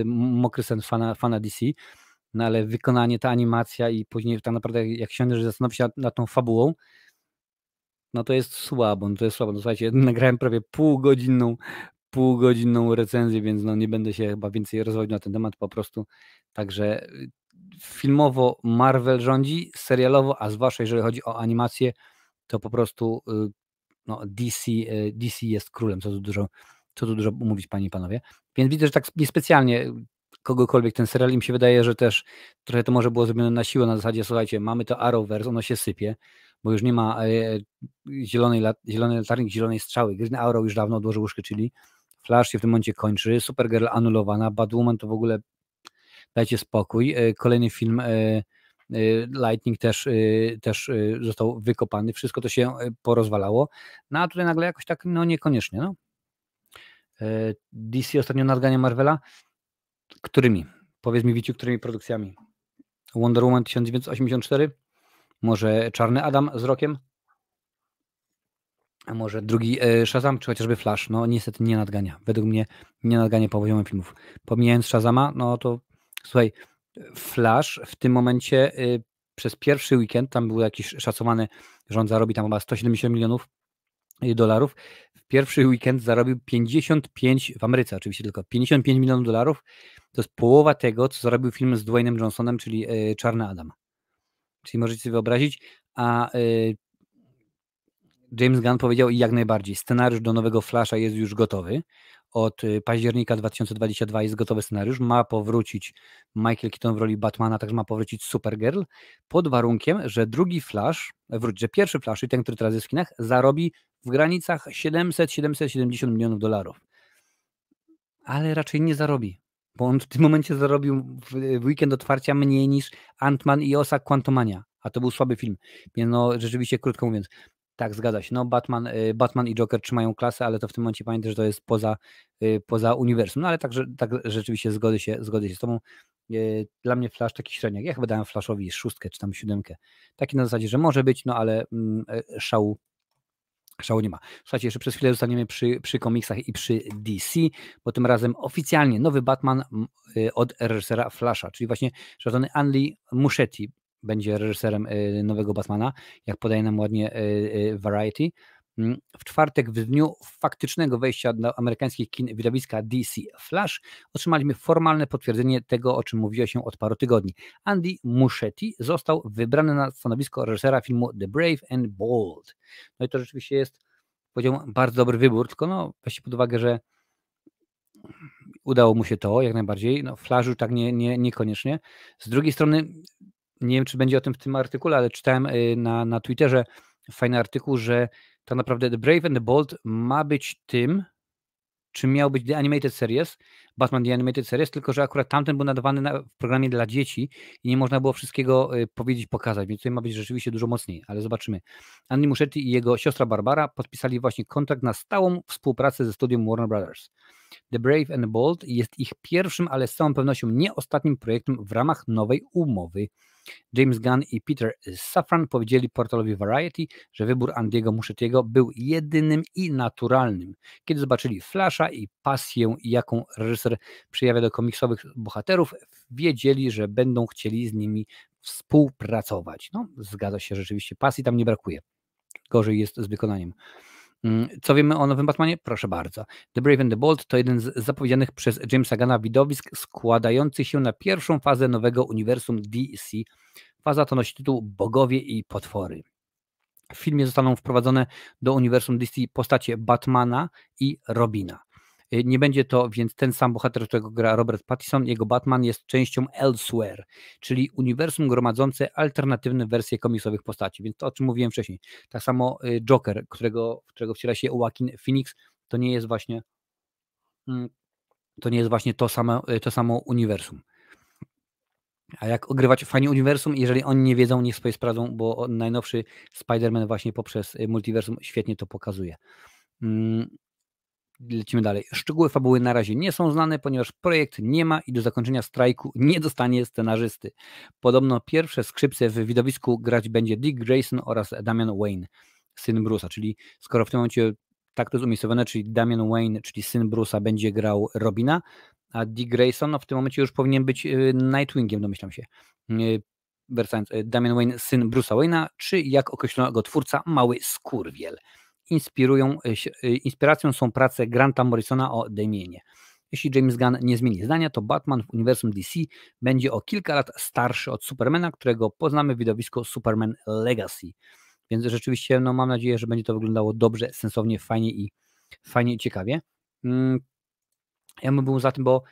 mokry sen fana DC, no ale wykonanie, ta animacja i później tak naprawdę jak siądziesz zastanowić się nad tą fabułą, no to jest słabo, no słuchajcie, nagrałem prawie półgodzinną recenzję, więc no nie będę się chyba więcej rozwodził na ten temat po prostu, także filmowo Marvel rządzi, serialowo, a zwłaszcza jeżeli chodzi o animację, to po prostu no, DC jest królem, co tu dużo mówić, panie i panowie. Więc widzę, że tak niespecjalnie kogokolwiek ten serial, im się wydaje, że też trochę to może było zrobione na siłę, na zasadzie, słuchajcie, mamy to Arrowverse, ono się sypie, bo już nie ma zielonej latarni, zielonej strzały. Green Arrow już dawno odłożył łyżkę, czyli Flash się w tym momencie kończy, Supergirl anulowana, Batwoman to w ogóle dajcie spokój. Kolejny film Lightning też został wykopany, wszystko to się porozwalało, no a tutaj nagle jakoś tak, no niekoniecznie. No. DC ostatnio nadgania Marvela. Którymi? Powiedz mi, Wiciu, którymi produkcjami? Wonder Woman 1984? Może Czarny Adam z rokiem? A może drugi Shazam, czy chociażby Flash? No niestety nie nadgania. Według mnie nie nadgania poziomem filmów. Pomijając Shazama, no to słuchaj, Flash w tym momencie przez pierwszy weekend, tam był jakiś szacowany, że on zarobi tam chyba 170 milionów dolarów. W pierwszy weekend zarobił 55, w Ameryce oczywiście tylko, 55 milionów dolarów. To jest połowa tego, co zarobił film z Dwaynem Johnsonem, czyli Czarny Adam. Czyli możecie sobie wyobrazić, a James Gunn powiedział i jak najbardziej, scenariusz do nowego Flasha jest już gotowy. Od października 2022 jest gotowy scenariusz. Ma powrócić Michael Keaton w roli Batmana, także ma powrócić Supergirl, pod warunkiem, że drugi Flash, że pierwszy Flash, i ten, który teraz jest w kinach, zarobi w granicach 700-770 milionów dolarów. Ale raczej nie zarobi, bo on w tym momencie zarobił w weekend otwarcia mniej niż Ant-Man i Osa Quantumania, a to był słaby film. Więc no rzeczywiście, krótko mówiąc, tak, zgadza się. No Batman i Joker trzymają klasę, ale to w tym momencie pamiętaj, że to jest poza uniwersum. No ale tak rzeczywiście zgodzę się z tobą. Dla mnie Flash taki średniak. Ja chyba dałem Flashowi 6 czy tam 7. Taki na zasadzie, że może być, no ale Szału nie ma. Słuchajcie, jeszcze przez chwilę zostaniemy przy komiksach i przy DC, bo tym razem oficjalnie nowy Batman od reżysera Flasha, czyli właśnie szanowny Andy Muschietti będzie reżyserem nowego Batmana, jak podaje nam ładnie Variety. W czwartek, w dniu faktycznego wejścia do amerykańskich kin widowiska DC Flash, otrzymaliśmy formalne potwierdzenie tego, o czym mówiło się od paru tygodni. Andy Muschietti został wybrany na stanowisko reżysera filmu The Brave and Bold. No i to rzeczywiście jest, powiedziałbym, bardzo dobry wybór, tylko no, weźcie pod uwagę, że udało mu się to jak najbardziej. No, Flashu tak niekoniecznie. Z drugiej strony, nie wiem, czy będzie o tym w tym artykule, ale czytałem na Twitterze fajny artykuł, że tak naprawdę The Brave and the Bold ma być tym, czym miał być The Animated Series, Batman The Animated Series, tylko że akurat tamten był nadawany w programie dla dzieci i nie można było wszystkiego powiedzieć, pokazać, więc tutaj ma być rzeczywiście dużo mocniej, ale zobaczymy. Andy Muschietti i jego siostra Barbara podpisali właśnie kontrakt na stałą współpracę ze studium Warner Brothers. The Brave and the Bold jest ich pierwszym, ale z całą pewnością nie ostatnim projektem w ramach nowej umowy. James Gunn i Peter Safran powiedzieli portalowi Variety, że wybór Andy'ego Muschiettiego był jedynym i naturalnym. Kiedy zobaczyli Flasha i pasję, jaką reżyser przejawia do komiksowych bohaterów, wiedzieli, że będą chcieli z nimi współpracować. No, zgadza się, rzeczywiście pasji tam nie brakuje. Gorzej jest z wykonaniem. Co wiemy o nowym Batmanie? Proszę bardzo. The Brave and the Bold to jeden z zapowiedzianych przez Jamesa Gunna widowisk składających się na pierwszą fazę nowego uniwersum DC. Faza to nosi tytuł Bogowie i Potwory. W filmie zostaną wprowadzone do uniwersum DC postacie Batmana i Robina. Nie będzie to więc ten sam bohater, którego gra Robert Pattinson. Jego Batman jest częścią Elsewhere, czyli uniwersum gromadzące alternatywne wersje komiksowych postaci. Więc to, o czym mówiłem wcześniej. Tak samo Joker, w którego wciela się Joaquin Phoenix, to nie jest właśnie to samo uniwersum. A jak ogrywać fajnie uniwersum, jeżeli oni nie wiedzą, niech sobie sprawdzą, bo najnowszy Spider-Man właśnie poprzez multiversum świetnie to pokazuje. Lecimy dalej. Szczegóły fabuły na razie nie są znane, ponieważ projekt nie ma i do zakończenia strajku nie dostanie scenarzysty. Podobno pierwsze skrzypce w widowisku grać będzie Dick Grayson oraz Damian Wayne, syn Bruce'a, czyli skoro w tym momencie tak to jest umiejscowione, czyli Damian Wayne, czyli syn Bruce'a będzie grał Robina, a Dick Grayson no w tym momencie już powinien być Nightwingiem, domyślam się. Wracając, Damian Wayne, syn Bruce'a Wayne'a, czy jak określono go twórca, mały skurwiel. Inspiracją są prace Granta Morrisona o Damienie. Jeśli James Gunn nie zmieni zdania, to Batman w uniwersum DC będzie o kilka lat starszy od Supermana, którego poznamy w widowisku Superman Legacy. Więc rzeczywiście no, mam nadzieję, że będzie to wyglądało dobrze, sensownie, fajnie i ciekawie. Ja bym był za tym, bo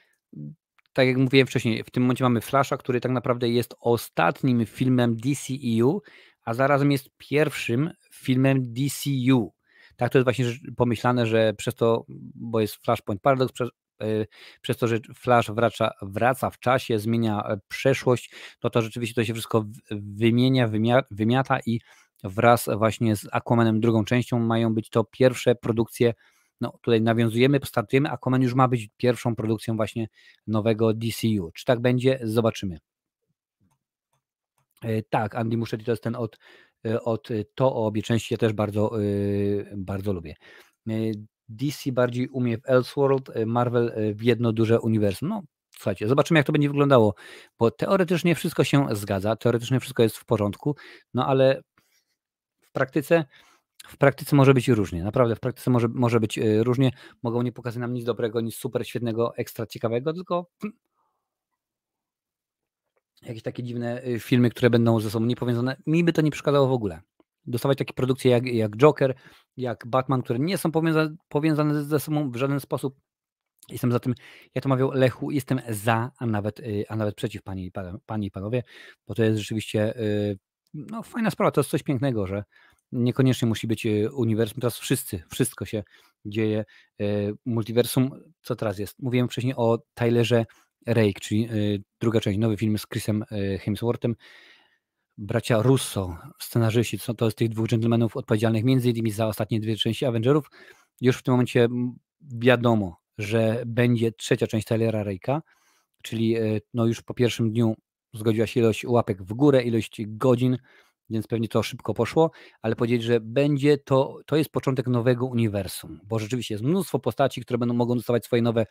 tak jak mówiłem wcześniej, w tym momencie mamy Flasha, który tak naprawdę jest ostatnim filmem DCEU, a zarazem jest pierwszym filmem DCU. Tak to jest właśnie pomyślane, że przez to, bo jest Flashpoint Paradox, przez to, że Flash wraca w czasie, zmienia przeszłość, to rzeczywiście to się wszystko wymiata i wraz właśnie z Aquamanem drugą częścią mają być to pierwsze produkcje. No tutaj nawiązujemy, startujemy, Aquaman już ma być pierwszą produkcją właśnie nowego DCU. Czy tak będzie? Zobaczymy. Tak, Andy Muschietti to jest ten od to o obie części, ja też bardzo lubię. DC bardziej umie w Elseworld, Marvel w jedno duże uniwersum. No słuchajcie, zobaczymy jak to będzie wyglądało, bo teoretycznie wszystko się zgadza, teoretycznie wszystko jest w porządku, no ale w praktyce może być różnie, naprawdę w praktyce może być różnie, mogą nie pokazać nam nic dobrego, nic super świetnego, ekstra ciekawego, tylko jakieś takie dziwne filmy, które będą ze sobą niepowiązane. Mi by to nie przeszkadzało w ogóle. Dostawać takie produkcje jak Joker, jak Batman, które nie są powiązane ze sobą w żaden sposób. Jestem za tym, jak to mawiał Lechu, jestem za, a nawet przeciw, panie i panowie, bo to jest rzeczywiście no, fajna sprawa, to jest coś pięknego, że niekoniecznie musi być uniwersum, teraz wszystko się dzieje. Multiversum, co teraz jest? Mówiłem wcześniej o Tylerze Rake, czyli druga część, nowy film z Chrisem Hemsworthem. Bracia Russo, scenarzyści, to jest tych dwóch dżentelmenów odpowiedzialnych między innymi za ostatnie dwie części Avengerów. Już w tym momencie wiadomo, że będzie trzecia część Tylera Rake'a, czyli no już po pierwszym dniu zgodziła się ilość łapek w górę, ilość godzin więc pewnie to szybko poszło, ale powiedzieli, że będzie to jest początek nowego uniwersum, bo rzeczywiście jest mnóstwo postaci, które mogą dostawać swoje nowe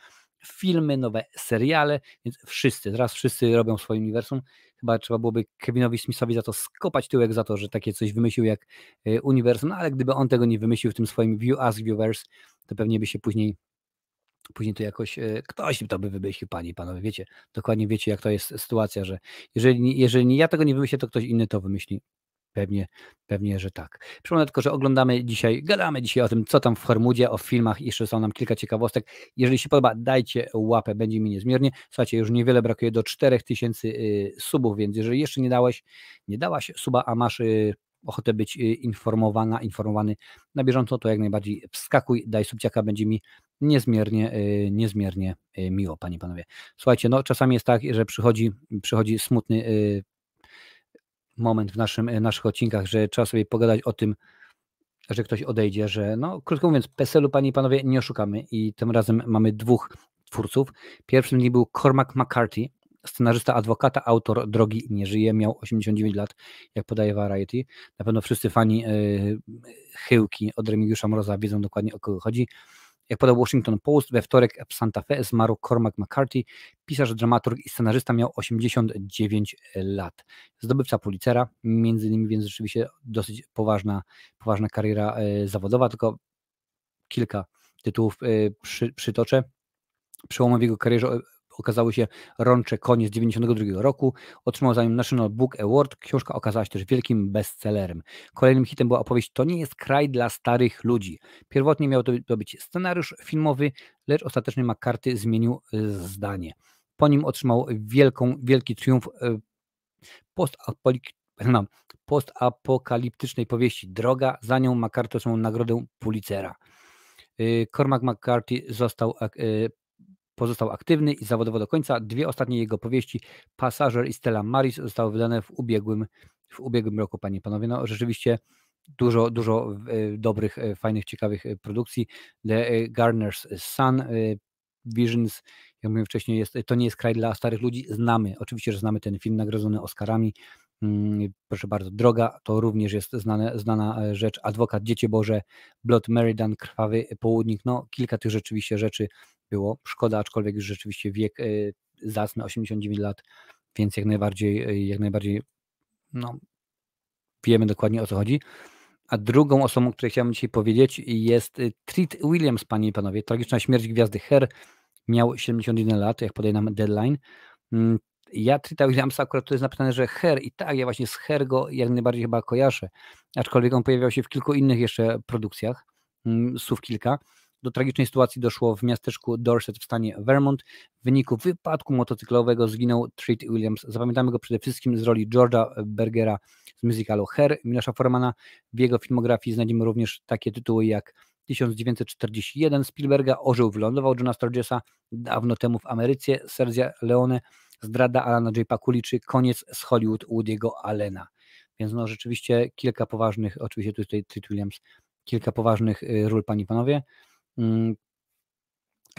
filmy, nowe seriale, więc teraz wszyscy robią swoje uniwersum. Chyba trzeba byłoby Kevinowi Smithowi za to skopać tyłek, za to, że takie coś wymyślił jak uniwersum, no ale gdyby on tego nie wymyślił w tym swoim Ask Viewers, to pewnie by się później to jakoś ktoś to by wymyślił, panie i panowie, wiecie, dokładnie wiecie, jak to jest sytuacja, że jeżeli nie ja tego nie wymyślę, to ktoś inny to wymyśli. Pewnie, że tak. Przypomnę tylko, że gadamy dzisiaj o tym, co tam w Hormudzie, o filmach, jeszcze są nam kilka ciekawostek. Jeżeli się podoba, dajcie łapę, będzie mi niezmiernie. Słuchajcie, już niewiele brakuje do 4000 subów, więc jeżeli jeszcze nie dałaś suba, a masz ochotę być informowany na bieżąco, to jak najbardziej wskakuj, daj subciaka, będzie mi niezmiernie miło, panie i panowie. Słuchajcie, no czasami jest tak, że przychodzi smutny moment w naszych odcinkach, że trzeba sobie pogadać o tym, że ktoś odejdzie, że no krótko mówiąc, PESEL-u, panie i panowie, nie oszukamy i tym razem mamy dwóch twórców. Pierwszym z nich był Cormac McCarthy, scenarzysta, adwokata, autor Drogi nie żyje, miał 89 lat, jak podaje Variety. Na pewno wszyscy fani Chyłki od Remigiusza Mroza wiedzą dokładnie, o kogo chodzi. Jak podał Washington Post, we wtorek w Santa Fe zmarł Cormac McCarthy, pisarz, dramaturg i scenarzysta, miał 89 lat. Zdobywca Pulitzera, między innymi, więc rzeczywiście dosyć poważna kariera zawodowa, tylko kilka tytułów przytoczę. Przełomem w jego karierze okazały się Rącze konie z 1992 roku. Otrzymał za nią National Book Award. Książka okazała się też wielkim bestsellerem. Kolejnym hitem była opowieść To nie jest kraj dla starych ludzi. Pierwotnie miał to być scenariusz filmowy, lecz ostatecznie McCarthy zmienił zdanie. Po nim otrzymał wielki triumf postapokaliptycznej powieści Droga. Za nią McCarthy otrzymał nagrodę Pulitzera. Cormac McCarthy pozostał aktywny i zawodowo do końca. Dwie ostatnie jego powieści, Pasażer i Stella Maris, zostały wydane w ubiegłym roku, panie i panowie. No rzeczywiście dużo dobrych, fajnych, ciekawych produkcji. The Gardener's Son, Visions, jak mówiłem wcześniej, to nie jest kraj dla starych ludzi. Oczywiście, że znamy ten film nagrodzony Oscarami. Proszę bardzo, Droga to również jest znana rzecz. Adwokat, Dziecię Boże, Blood Meridian, Krwawy Południk. No kilka tych rzeczywiście rzeczy było. Szkoda, aczkolwiek już rzeczywiście wiek zacny, 89 lat, więc jak najbardziej no, wiemy dokładnie, o co chodzi. A drugą osobą, o której chciałbym dzisiaj powiedzieć, jest Treat Williams, panie i panowie. Tragiczna śmierć gwiazdy Her. Miał 71 lat, jak podaje nam Deadline. Ja Treata Williamsa akurat to jest napisane, że Her, i tak, ja właśnie z Her go jak najbardziej chyba kojarzę, aczkolwiek on pojawiał się w kilku innych jeszcze produkcjach, słów kilka. Do tragicznej sytuacji doszło w miasteczku Dorset w stanie Vermont. W wyniku wypadku motocyklowego zginął Treat Williams. Zapamiętamy go przede wszystkim z roli George'a Bergera z musicalu Her Milosza Formana. W jego filmografii znajdziemy również takie tytuły jak 1941 Spielberga, Orzeł wylądował Johna Sturgesa, Dawno temu w Ameryce Sergio Leone, Zdrada Alana J. Pakuli, czy Koniec z Hollywood Woody'ego Allena. Więc no rzeczywiście kilka poważnych, oczywiście tutaj Treat Williams, kilka poważnych ról, panie i panowie.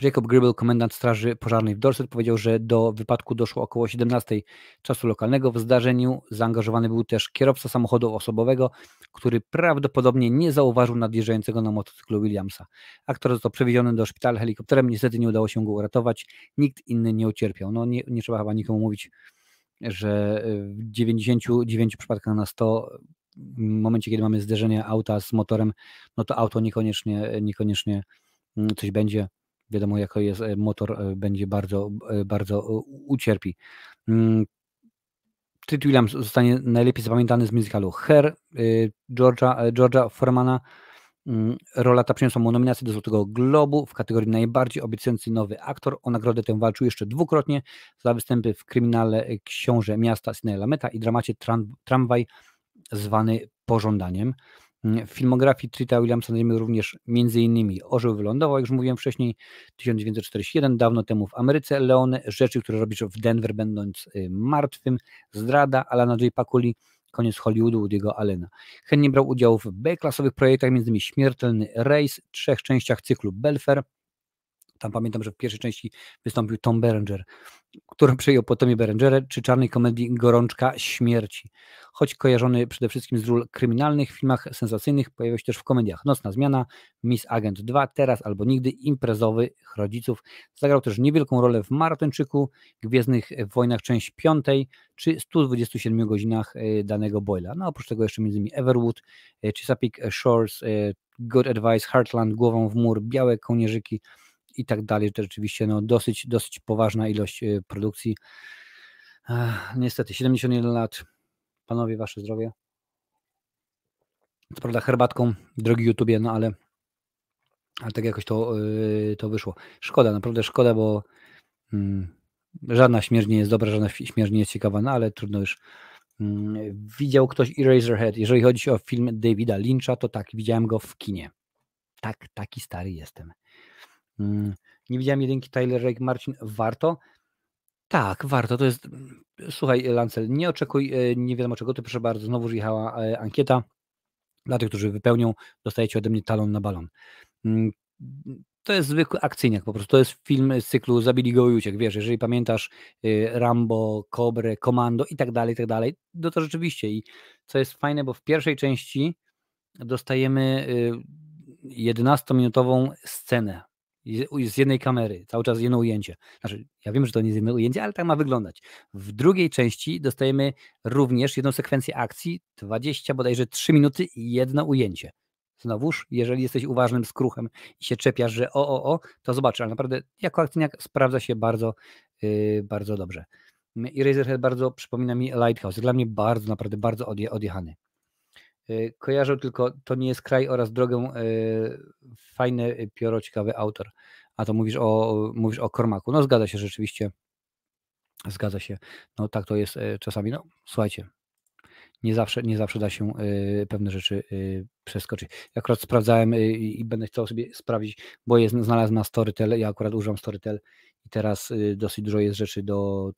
Jacob Gribble, komendant Straży Pożarnej w Dorset, powiedział, że do wypadku doszło około 17 czasu lokalnego. W zdarzeniu zaangażowany był też kierowca samochodu osobowego, który prawdopodobnie nie zauważył nadjeżdżającego na motocyklu Williamsa. Aktor został przewieziony do szpitala helikopterem, niestety nie udało się go uratować, nikt inny nie ucierpiał. No nie trzeba chyba nikomu mówić, że w 99 przypadkach na 100 w momencie, kiedy mamy zderzenie auta z motorem, no to auto niekoniecznie coś będzie. Wiadomo, jako jest motor, będzie bardzo ucierpi. Treat Williams zostanie najlepiej zapamiętany z musicalu Her George'a Formana. Rola ta przyniosła mu nominację do Złotego Globu w kategorii najbardziej obiecujący nowy aktor. O nagrodę tę walczył jeszcze dwukrotnie za występy w kryminale Książę Miasta Sidneya Lameta i dramacie Tramwaj zwany Pożądaniem. W filmografii Treata Williamsa znajdziemy również m.in. Orzeł wylądował, jak już mówiłem wcześniej, 1941, Dawno temu w Ameryce, Leone, Rzeczy, które robisz w Denver będąc martwym, Zdrada Alana J. Pakuli, Koniec Hollywoodu Woody'ego Allena. Chętnie brał udział w B-klasowych projektach, m.in. Śmiertelny rejs, 3 częściach cyklu Belfer, Tam pamiętam, że w pierwszej części wystąpił Tom Berenger, który przejął po Tomie Berengerze, czy czarnej komedii Gorączka Śmierci. Choć kojarzony przede wszystkim z ról kryminalnych, w filmach sensacyjnych, pojawił się też w komediach Nocna Zmiana, Miss Agent 2, Teraz albo Nigdy, Imprezowy, Rodziców. Zagrał też niewielką rolę w Maratończyku, Gwiezdnych Wojnach część 5, czy 127 godzinach danego Boyla. No oprócz tego jeszcze m.in. Everwood, Chesapeake Shores, Good Advice, Heartland, Głową w mur, Białe kołnierzyki i tak dalej. To rzeczywiście dosyć poważna ilość produkcji. Niestety, 71 lat. Panowie, wasze zdrowie. Co prawda herbatką, drogi YouTubie, no ale tak jakoś to wyszło. Szkoda, naprawdę szkoda, bo żadna śmierć nie jest dobra, żadna śmierć nie jest ciekawa, no ale trudno już. Widział ktoś Eraserhead? Jeżeli chodzi o film Davida Lyncha, to tak, widziałem go w kinie. Tak, taki stary jestem. Nie widziałem jedynki Tyler Rake, Marcin, warto? Tak, warto, to jest, słuchaj Lancel, nie oczekuj, nie wiadomo czego, to proszę bardzo, znowuż jechała ankieta, dla tych, którzy wypełnią, dostajecie ode mnie talon na balon. To jest zwykły akcyjniak po prostu, to jest film z cyklu Zabili go i uciekł, wiesz, jeżeli pamiętasz Rambo, Kobrę, Komando i tak dalej, no to rzeczywiście i co jest fajne, bo w pierwszej części dostajemy 11-minutową scenę z jednej kamery, cały czas jedno ujęcie. Znaczy, ja wiem, że to nie jest jedno ujęcie, ale tak ma wyglądać. W drugiej części dostajemy również jedną sekwencję akcji, 20 bodajże 3 minuty i jedno ujęcie. Znowuż, jeżeli jesteś uważnym skruchem i się czepiasz, że to zobaczysz, ale naprawdę jako akcyjniak sprawdza się bardzo, bardzo dobrze. Eraserhead bardzo przypomina mi Lighthouse. Dla mnie bardzo, naprawdę bardzo odjechany. Kojarzę tylko To nie jest kraj oraz Drogę, fajne pióro, ciekawy autor. A to mówisz o Cormacu. No zgadza się rzeczywiście. Zgadza się. No tak to jest czasami. No słuchajcie, nie zawsze da się pewne rzeczy przeskoczyć. Ja akurat sprawdzałem i będę chciał sobie sprawdzić, bo znalazłem na Storytel, ja akurat używam Storytel i teraz dosyć dużo jest rzeczy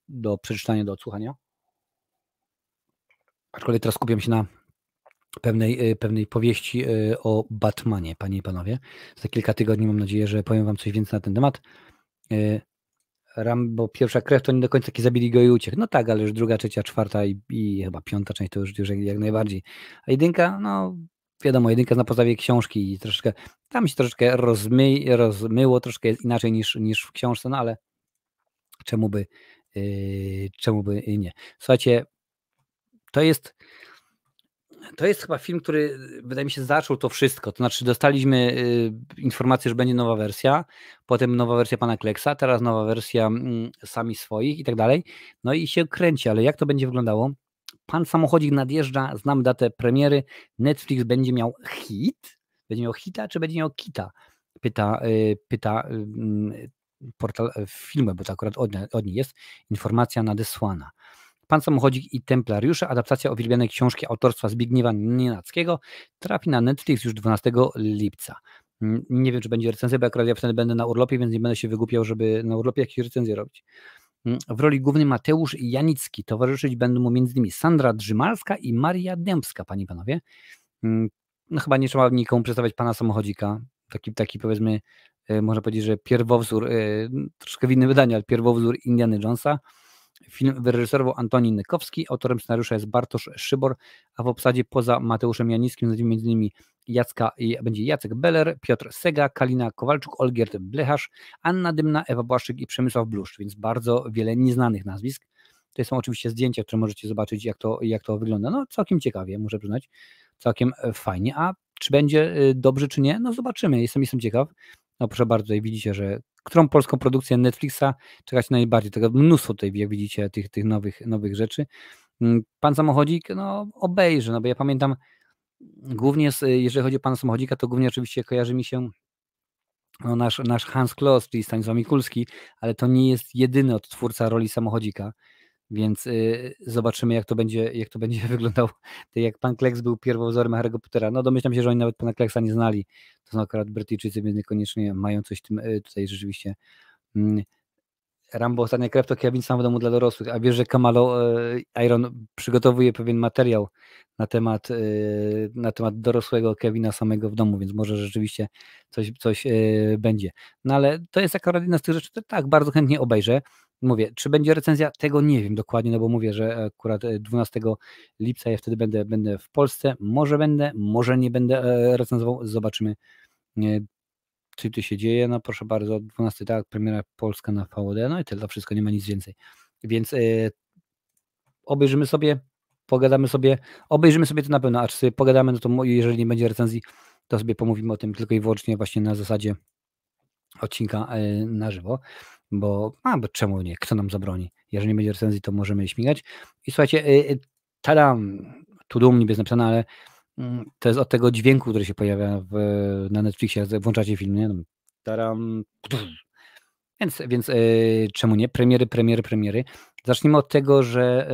do przeczytania, do odsłuchania. Aczkolwiek teraz skupiam się na pewnej powieści o Batmanie, panie i panowie. Za kilka tygodni mam nadzieję, że powiem wam coś więcej na ten temat. Rambo Pierwsza krew to nie do końca taki Zabili go i uciekł. No tak, ale już druga, trzecia, czwarta i chyba piąta część to już jak najbardziej. A jedynka, no wiadomo, jedynka na podstawie książki i troszeczkę, tam się troszeczkę rozmyło, troszkę jest inaczej niż w książce, no ale czemu by nie. Słuchajcie, to jest chyba film, który wydaje mi się zaczął to wszystko. To znaczy dostaliśmy informację, że będzie nowa wersja, potem nowa wersja pana Kleksa, teraz nowa wersja sami swoich i tak dalej. No i się kręci, ale jak to będzie wyglądało? Pan Samochodzik nadjeżdża, znam datę premiery. Netflix będzie miał hit? Będzie miał hita, czy będzie miał kita? Pyta portal Filmy, bo to akurat od niej jest informacja nadesłana. Pan Samochodzik i Templariusze, adaptacja uwielbianej książki autorstwa Zbigniewa Nienackiego, trafi na Netflix już 12 lipca. Nie wiem, czy będzie recenzja, bo akurat ja wtedy będę na urlopie, więc nie będę się wygłupiał, żeby na urlopie jakieś recenzje robić. W roli głównej Mateusz Janicki, towarzyszyć będą mu m.in. Sandra Drzymalska i Maria Dębska, panie i panowie. No chyba nie trzeba nikomu przedstawiać pana Samochodzika, taki powiedzmy, można powiedzieć, że pierwowzór, troszkę w innym wydaniu, ale pierwowzór Indiana Jonesa. Film wyreżyserował Antoni Nykowski, autorem scenariusza jest Bartosz Szybor, a w obsadzie poza Mateuszem Janickim znajdziemy m.in. będzie Jacek Beller, Piotr Sega, Kalina Kowalczuk, Olgierd Blecharz, Anna Dymna, Ewa Błaszczyk i Przemysław Bluszcz, więc bardzo wiele nieznanych nazwisk. To są oczywiście zdjęcia, które możecie zobaczyć, jak to wygląda. No całkiem ciekawie, muszę przyznać, całkiem fajnie. A czy będzie dobrze, czy nie? No zobaczymy, jestem ciekaw. No proszę bardzo, tutaj widzicie, że którą polską produkcję Netflixa czekać najbardziej. Tego mnóstwo tutaj, jak widzicie, tych nowych rzeczy. Pan Samochodzik, no obejrzę, no bo ja pamiętam głównie, jeżeli chodzi o Pana Samochodzika, to głównie oczywiście kojarzy mi się nasz Hans Kloss, czyli Stanisław Mikulski, ale to nie jest jedyny odtwórca roli Samochodzika, więc zobaczymy, jak to będzie wyglądało. Tak jak pan Kleks był pierwowzorem Harry'ego Pottera, no domyślam się, że oni nawet pana Kleksa nie znali. To są akurat Brytyjczycy, więc niekoniecznie mają coś w tym tutaj rzeczywiście Rambo Ostatnia Krew to Kevin sam w domu dla dorosłych, a wiesz, że Kamalo Iron przygotowuje pewien materiał na temat dorosłego Kevina samego w domu, więc może rzeczywiście coś będzie. No ale to jest akurat jedna z tych rzeczy, to tak, bardzo chętnie obejrzę. Mówię, czy będzie recenzja? Tego nie wiem dokładnie, no bo mówię, że akurat 12 lipca ja wtedy będę w Polsce. Może będę, może nie będę recenzował, zobaczymy, czy to się dzieje. No proszę bardzo, 12 tak, premiera polska na VOD, no i tyle, to wszystko, nie ma nic więcej. Więc obejrzymy sobie, pogadamy sobie, obejrzymy sobie to na pewno, a czy sobie pogadamy, no to jeżeli nie będzie recenzji, to sobie pomówimy o tym tylko i wyłącznie właśnie na zasadzie odcinka na żywo, bo czemu nie, kto nam zabroni? Jeżeli nie będzie recenzji, to możemy śmigać. I słuchajcie, tadam, tu dumnie jest napisane, ale to jest od tego dźwięku, który się pojawia na Netflixie, jak włączacie film, nie? Tadam. Więc czemu nie? Premiery. Zacznijmy od tego, że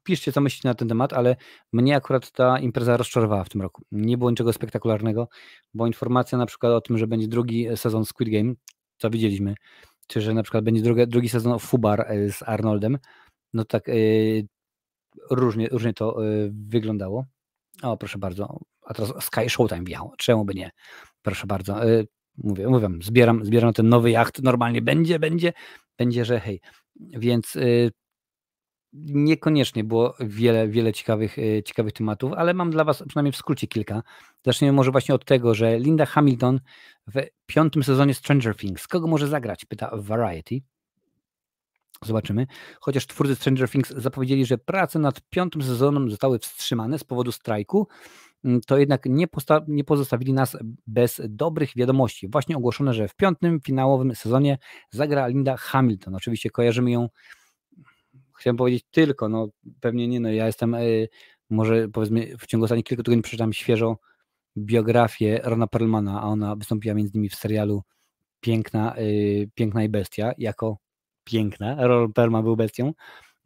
piszcie, co myślicie na ten temat, ale mnie akurat ta impreza rozczarowała w tym roku. Nie było niczego spektakularnego, bo informacja na przykład o tym, że będzie drugi sezon Squid Game, co widzieliśmy, czy że na przykład będzie drugi sezon Fubar z Arnoldem, no tak różnie to wyglądało. O, proszę bardzo. A teraz Sky Showtime wjechał. Czemu by nie? Proszę bardzo. Mówię, zbieram ten nowy jacht. Normalnie będzie, że hej. Więc niekoniecznie było wiele ciekawych tematów, ale mam dla was przynajmniej w skrócie kilka. Zaczniemy może właśnie od tego, że Linda Hamilton w 5. sezonie Stranger Things. Kogo może zagrać? Pyta Variety. Zobaczymy. Chociaż twórcy Stranger Things zapowiedzieli, że prace nad 5. sezonem zostały wstrzymane z powodu strajku, to jednak nie pozostawili nas bez dobrych wiadomości. Właśnie ogłoszono, że w 5. finałowym sezonie zagra Linda Hamilton. Oczywiście kojarzymy ją, chciałem powiedzieć tylko, no pewnie nie, no ja jestem, może powiedzmy w ciągu ostatnich kilku tygodni przeczytam świeżo biografię Rona Perlmana, a ona wystąpiła między innymi w serialu Piękna i Bestia, jako piękna. Ron Perlman był bestią,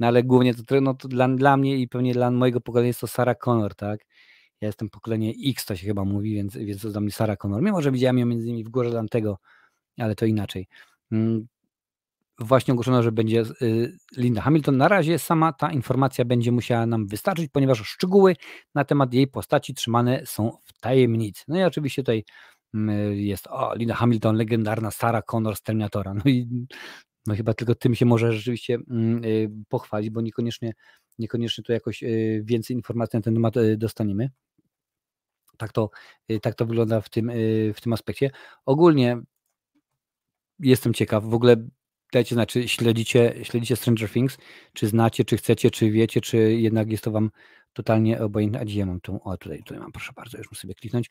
no ale głównie to dla mnie i pewnie dla mojego pokolenia jest to Sarah Connor, tak? Ja jestem pokolenie X, to się chyba mówi, więc to dla mnie Sarah Connor. Mimo, że widziałem ją między innymi w Górze Dantego, ale to inaczej. Właśnie ogłoszono, że będzie Linda Hamilton. Na razie sama ta informacja będzie musiała nam wystarczyć, ponieważ szczegóły na temat jej postaci trzymane są w tajemnicy. No i oczywiście tutaj jest Linda Hamilton, legendarna Sarah Connor z Terminatora. No i chyba tylko tym się może rzeczywiście pochwalić, bo niekoniecznie tu jakoś więcej informacji na ten temat dostaniemy. Tak to wygląda w tym aspekcie. Ogólnie jestem ciekaw, w ogóle dajcie znać, czy śledzicie Stranger Things, czy znacie, czy chcecie, czy wiecie, czy jednak jest to wam totalnie obojętne. A gdzie ja mam tą, tutaj mam, proszę bardzo, już muszę sobie kliknąć.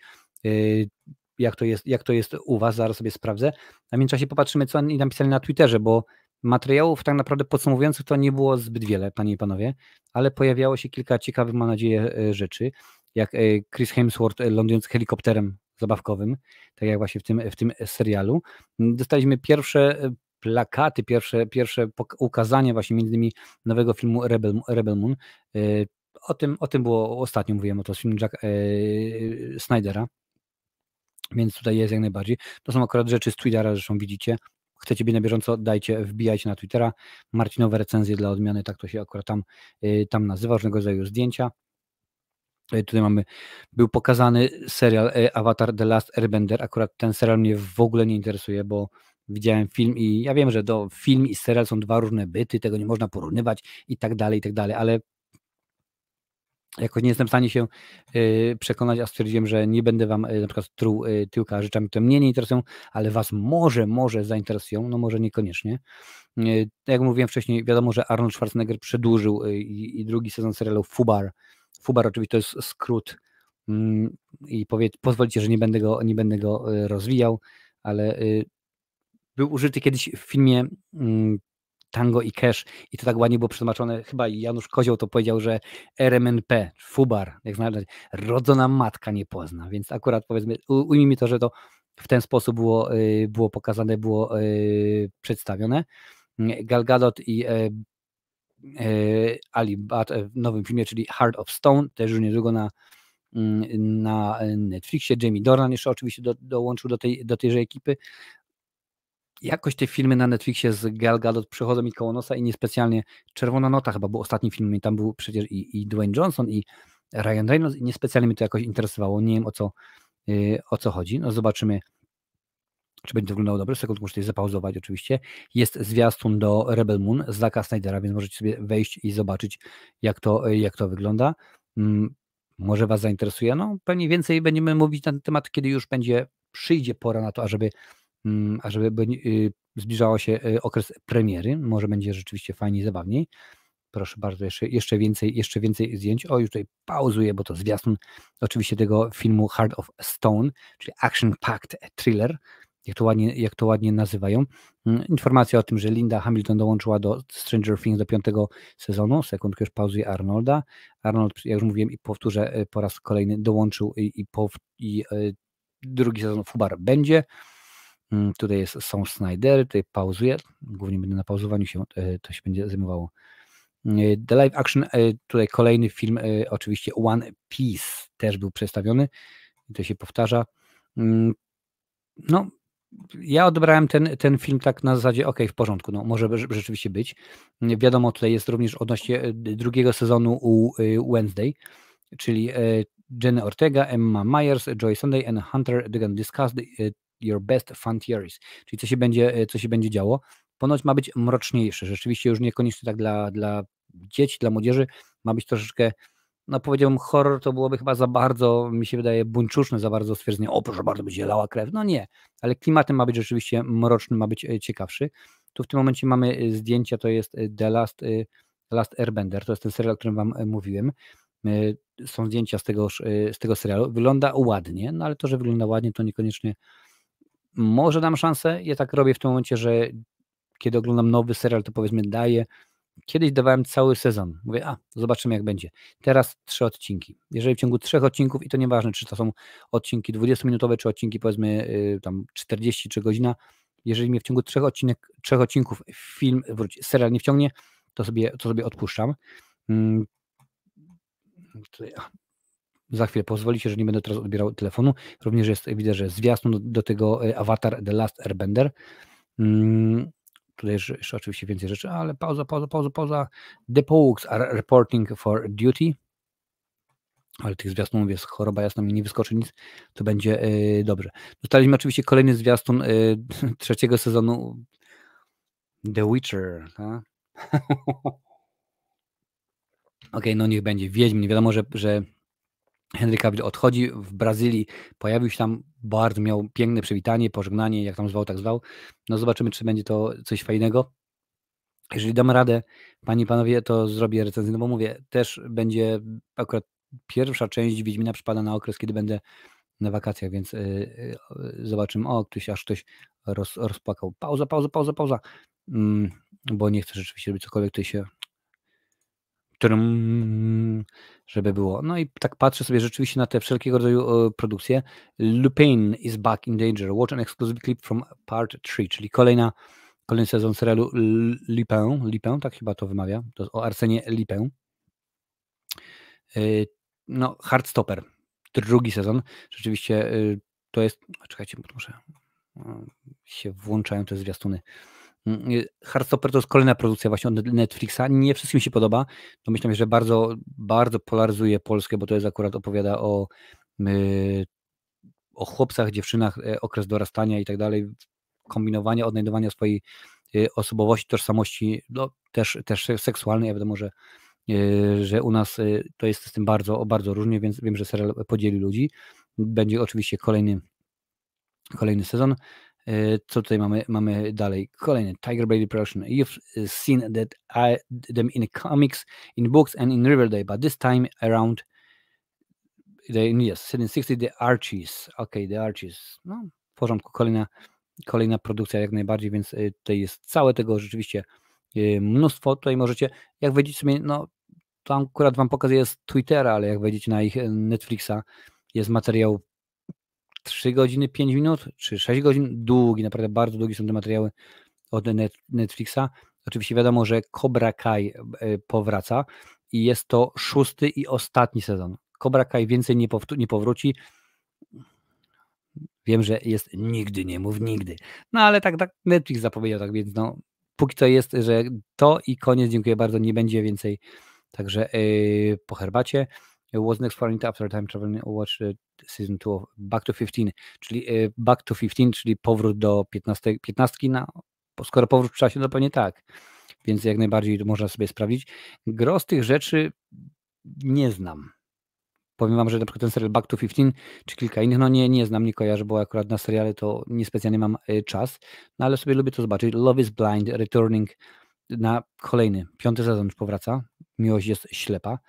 Jak to jest u was, zaraz sobie sprawdzę. A w międzyczasie popatrzymy, co oni napisali na Twitterze, bo materiałów tak naprawdę podsumowujących to nie było zbyt wiele, panie i panowie, ale pojawiało się kilka ciekawych, mam nadzieję, rzeczy, jak Chris Hemsworth lądując helikopterem zabawkowym, tak jak właśnie w tym serialu. Dostaliśmy pierwsze plakaty, pierwsze ukazanie właśnie między innymi nowego filmu Rebel Moon. O tym było ostatnio, mówiłem o to z filmu Jack Snydera, więc tutaj jest jak najbardziej. To są akurat rzeczy z Twittera, zresztą widzicie. Chcecie być na bieżąco, wbijajcie na Twittera. Marcinowe recenzje dla odmiany, tak to się akurat tam nazywa, różnego rodzaju zdjęcia. Tutaj był pokazany serial Avatar The Last Airbender. Akurat ten serial mnie w ogóle nie interesuje, bo widziałem film i ja wiem, że film i serial są dwa różne byty, tego nie można porównywać i tak dalej, ale jakoś nie jestem w stanie się przekonać, a stwierdziłem, że nie będę wam na przykład truł tyłka rzeczami, które mnie nie interesują, ale was może zainteresują, no może niekoniecznie. Jak mówiłem wcześniej, wiadomo, że Arnold Schwarzenegger przedłużył i drugi sezon serialu Fubar. Fubar oczywiście to jest skrót i pozwolicie, że nie będę go rozwijał, ale był użyty kiedyś w filmie Tango i Cash i to tak ładnie było przetłumaczone, chyba Janusz Kozioł to powiedział, że RMNP, Fubar, jak znaleźć, rodzona matka nie pozna, więc akurat powiedzmy, ujmijmy to, że to w ten sposób było pokazane, było przedstawione. Gal Gadot i Ali Bat w nowym filmie, czyli Heart of Stone, też już niedługo na Netflixie. Jamie Dornan jeszcze oczywiście dołączył do tejże ekipy. jakoś te filmy na Netflixie z Gal Gadot przychodzą mi koło nosa i niespecjalnie Czerwona Nota chyba był ostatni film i tam był przecież i Dwayne Johnson i Ryan Reynolds i niespecjalnie mnie to jakoś interesowało. Nie wiem o co chodzi. No zobaczymy, czy będzie to wyglądało dobrze. Sekund, muszę tutaj zapauzować oczywiście. Jest zwiastun do Rebel Moon z Zacka Snydera, więc możecie sobie wejść i zobaczyć, jak to wygląda. Może Was zainteresuje. No, pewnie więcej będziemy mówić na ten temat, kiedy już przyjdzie pora na to, ażeby zbliżał się okres premiery. Może będzie rzeczywiście fajniej i zabawniej. Proszę bardzo, jeszcze więcej zdjęć. O, już tutaj pauzuję, bo to zwiastun oczywiście tego filmu Heart of Stone, czyli action-packed thriller, jak to ładnie nazywają. Informacja o tym, że Linda Hamilton dołączyła do Stranger Things do 5. sezonu. Sekundkę, już pauzuję Arnolda. Arnold, jak już mówiłem i powtórzę po raz kolejny, dołączył i drugi sezon Fubar będzie. Tutaj są Snydery, tutaj pauzuję. Głównie będę na pauzowaniu to się będzie zajmowało. The Live Action, tutaj kolejny film, oczywiście One Piece też był przedstawiony. To się powtarza. No, ja odebrałem ten film tak na zasadzie, w porządku, no może rzeczywiście być. Wiadomo, tutaj jest również odnośnie drugiego sezonu u Wednesday, czyli Jenny Ortega, Emma Myers, Joy Sunday and Hunter Dugan discuss your best fun theories, czyli co się będzie działo. Ponoć ma być mroczniejsze, rzeczywiście już niekoniecznie tak dla dzieci, dla młodzieży, ma być troszeczkę, no powiedziałbym, horror to byłoby chyba za bardzo, mi się wydaje, buńczuczne, za bardzo stwierdzenie, o proszę bardzo, będzie lała krew. No nie, ale klimatem ma być rzeczywiście mroczny, ma być ciekawszy. Tu w tym momencie mamy zdjęcia, to jest The Last Airbender, to jest ten serial, o którym Wam mówiłem. Są zdjęcia z tego serialu. Wygląda ładnie, no ale to, że wygląda ładnie, to niekoniecznie może dam szansę. Ja tak robię w tym momencie, że kiedy oglądam nowy serial, to powiedzmy daję. Kiedyś dawałem cały sezon. Mówię, zobaczymy jak będzie. Teraz 3 odcinki. Jeżeli w ciągu 3 odcinków, i to nieważne, czy to są odcinki 20-minutowe, czy odcinki powiedzmy tam 40 czy godzina, jeżeli mnie w ciągu 3 odcinków serial nie wciągnie, to sobie odpuszczam. Tutaj, za chwilę pozwolicie, że nie będę teraz odbierał telefonu. Również widzę, że zwiastun do tego Avatar The Last Airbender. Tutaj jeszcze oczywiście więcej rzeczy, ale pauza. The Pogues are reporting for duty. Ale tych zwiastunów jest choroba jasna, mi nie wyskoczy nic, to będzie dobrze. Dostaliśmy oczywiście kolejny zwiastun 3. sezonu The Witcher. Tak? No niech będzie. Wiedźmin. Wiadomo, że Henry Cavill odchodzi, w Brazylii pojawił się tam, bardzo miał piękne przywitanie, pożegnanie, jak tam zwał, tak zwał. No zobaczymy, czy będzie to coś fajnego. Jeżeli dam radę, panie i panowie, to zrobię recenzję, no bo mówię, też będzie akurat pierwsza część Wiedźmina przypada na okres, kiedy będę na wakacjach, więc zobaczymy. Ktoś rozpłakał. Pauza. Bo nie chcę rzeczywiście robić cokolwiek, tutaj się żeby było. No i tak patrzę sobie rzeczywiście na te wszelkiego rodzaju produkcje. Lupin is back in danger. Watch an exclusive clip from part 3, czyli kolejny sezon serialu Lupin, tak chyba to wymawia, to o Arsenie Lupin. No, Heartstopper, 2. sezon. Rzeczywiście to jest, czekajcie, bo muszę, się włączają te zwiastuny. Heartstopper to jest kolejna produkcja właśnie od Netflixa. Nie wszystkim się podoba. Myślę, że bardzo, bardzo polaryzuje Polskę, bo to jest akurat opowiada o chłopcach, dziewczynach, okres dorastania i tak dalej, kombinowania, odnajdowania swojej osobowości, tożsamości, no, też seksualnej. Ja wiadomo, że u nas to jest z tym bardzo, bardzo różnie, więc wiem, że serial podzieli ludzi. Będzie oczywiście kolejny sezon. Co tutaj mamy dalej? Kolejny Tiger Brady Production. You've seen them in comics, in books and in Riverdale, but this time around set in 60, The Archies. The Archies. No, w porządku. Kolejna produkcja jak najbardziej, więc tutaj jest całe tego rzeczywiście mnóstwo. Tutaj możecie, jak wejdziecie sobie, no tam akurat wam pokazuję z Twittera, ale jak wejdziecie na ich Netflixa, jest materiał 3 godziny, 5 minut, czy 6 godzin, długi, naprawdę bardzo długi są te materiały od Netflixa. Oczywiście wiadomo, że Cobra Kai powraca i jest to 6. i ostatni sezon. Cobra Kai więcej nie powróci. Wiem, że jest nigdy nie mów nigdy. No ale tak Netflix zapowiedział, tak więc no póki co jest, że to i koniec, dziękuję bardzo, nie będzie więcej. Także po herbacie. What's next for Anita after time travel? Watch season 2 of Back to 15, czyli Back to 15, czyli powrót do 15, skoro powrót w czasie, to pewnie tak. Więc jak najbardziej to można sobie sprawdzić. Gro z tych rzeczy nie znam. Powiem wam, że na przykład ten serial Back to 15 czy kilka innych, no nie znam, nie kojarzę, bo akurat na seriale to niespecjalnie mam czas, no ale sobie lubię to zobaczyć. Love is Blind, Returning na kolejny, 5. sezon już powraca. Miłość jest ślepa.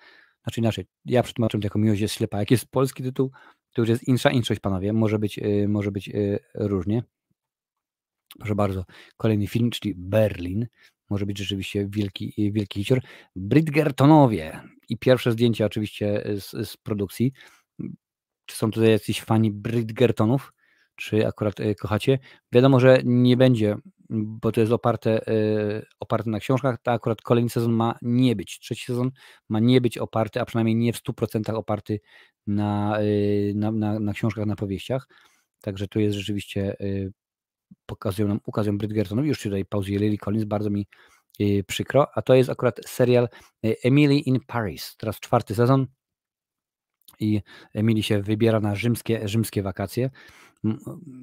Znaczy inaczej, ja przetłumaczę to jako Miłość jest ślepa. Jak jest polski tytuł, to już jest inszość, panowie. Może być różnie. Proszę bardzo, kolejny film, czyli Berlin. Może być rzeczywiście wielki hicior. Bridgertonowie i pierwsze zdjęcia oczywiście z produkcji. Czy są tutaj jacyś fani Bridgertonów? Czy akurat kochacie? Wiadomo, że nie będzie, bo to jest oparte na książkach. To akurat kolejny sezon ma nie być. 3. sezon ma nie być oparty, a przynajmniej nie w 100% oparty na książkach, na powieściach. Także tu jest rzeczywiście ukazują Bridgertonów. Już tutaj pauzuje Lily Collins, bardzo mi przykro. A to jest akurat serial Emily in Paris. Teraz 4. sezon i Emily się wybiera na rzymskie wakacje.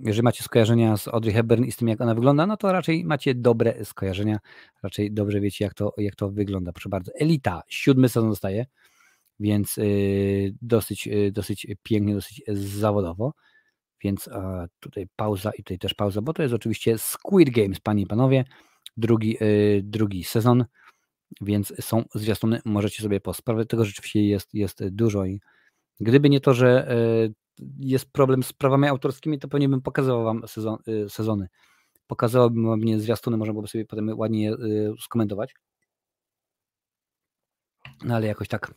Jeżeli macie skojarzenia z Audrey Hepburn i z tym, jak ona wygląda, no to raczej macie dobre skojarzenia, raczej dobrze wiecie, jak to wygląda. Proszę bardzo. Elita, 7. sezon zostaje, więc dosyć pięknie, dosyć zawodowo. Więc tutaj pauza i tutaj też pauza, bo to jest oczywiście Squid Games, panie i panowie, drugi sezon, więc są zwiastuny, możecie sobie posprawdzić, tego rzeczywiście jest dużo i gdyby nie to, że jest problem z prawami autorskimi, to pewnie bym pokazywał wam sezony. Pokazałbym wam nie zwiastuny, można byłoby sobie potem ładnie je skomentować. No ale jakoś tak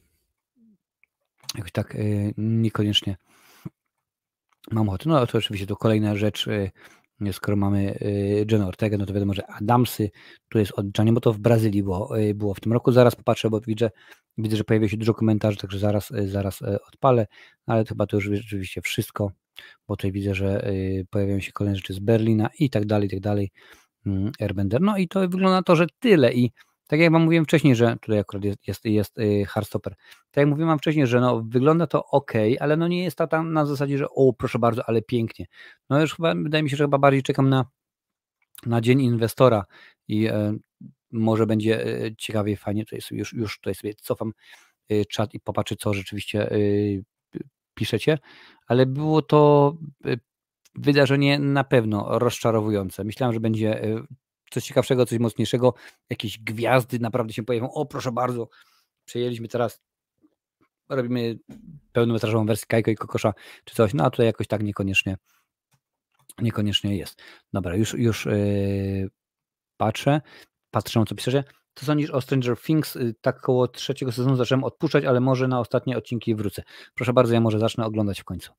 niekoniecznie mam ochotę. No to oczywiście to kolejna rzecz, skoro mamy Jenna Ortega, no to wiadomo, że Adamsy, tu jest od Gianni, bo to w Brazylii było w tym roku. Zaraz popatrzę, bo widzę, że pojawia się dużo komentarzy, także zaraz odpalę, ale to chyba to już rzeczywiście wszystko, bo tutaj widzę, że pojawiają się kolejne rzeczy z Berlina i tak dalej, Airbender. No i to wygląda na to, że tyle i tak jak wam mówiłem wcześniej, że tutaj akurat jest Hardstopper. Tak jak mówiłem wam wcześniej, że no wygląda to ok, ale no nie jest to tam na zasadzie, że o proszę bardzo, ale pięknie. No już chyba wydaje mi się, że chyba bardziej czekam na dzień inwestora i może będzie ciekawie, fajnie. Tutaj sobie już tutaj sobie cofam czat i popatrzę, co rzeczywiście piszecie, ale było to wydarzenie na pewno rozczarowujące. Myślałem, że będzie coś ciekawszego, coś mocniejszego, jakieś gwiazdy naprawdę się pojawią. O, proszę bardzo, przejęliśmy teraz, robimy pełnometrażową wersję Kajko i Kokosza, czy coś, no a tutaj jakoś tak niekoniecznie jest. Dobra, już patrzę, co piszecie. Co sądzisz o Stranger Things? Tak koło 3. sezonu zacząłem odpuszczać, ale może na ostatnie odcinki wrócę. Proszę bardzo, ja może zacznę oglądać w końcu.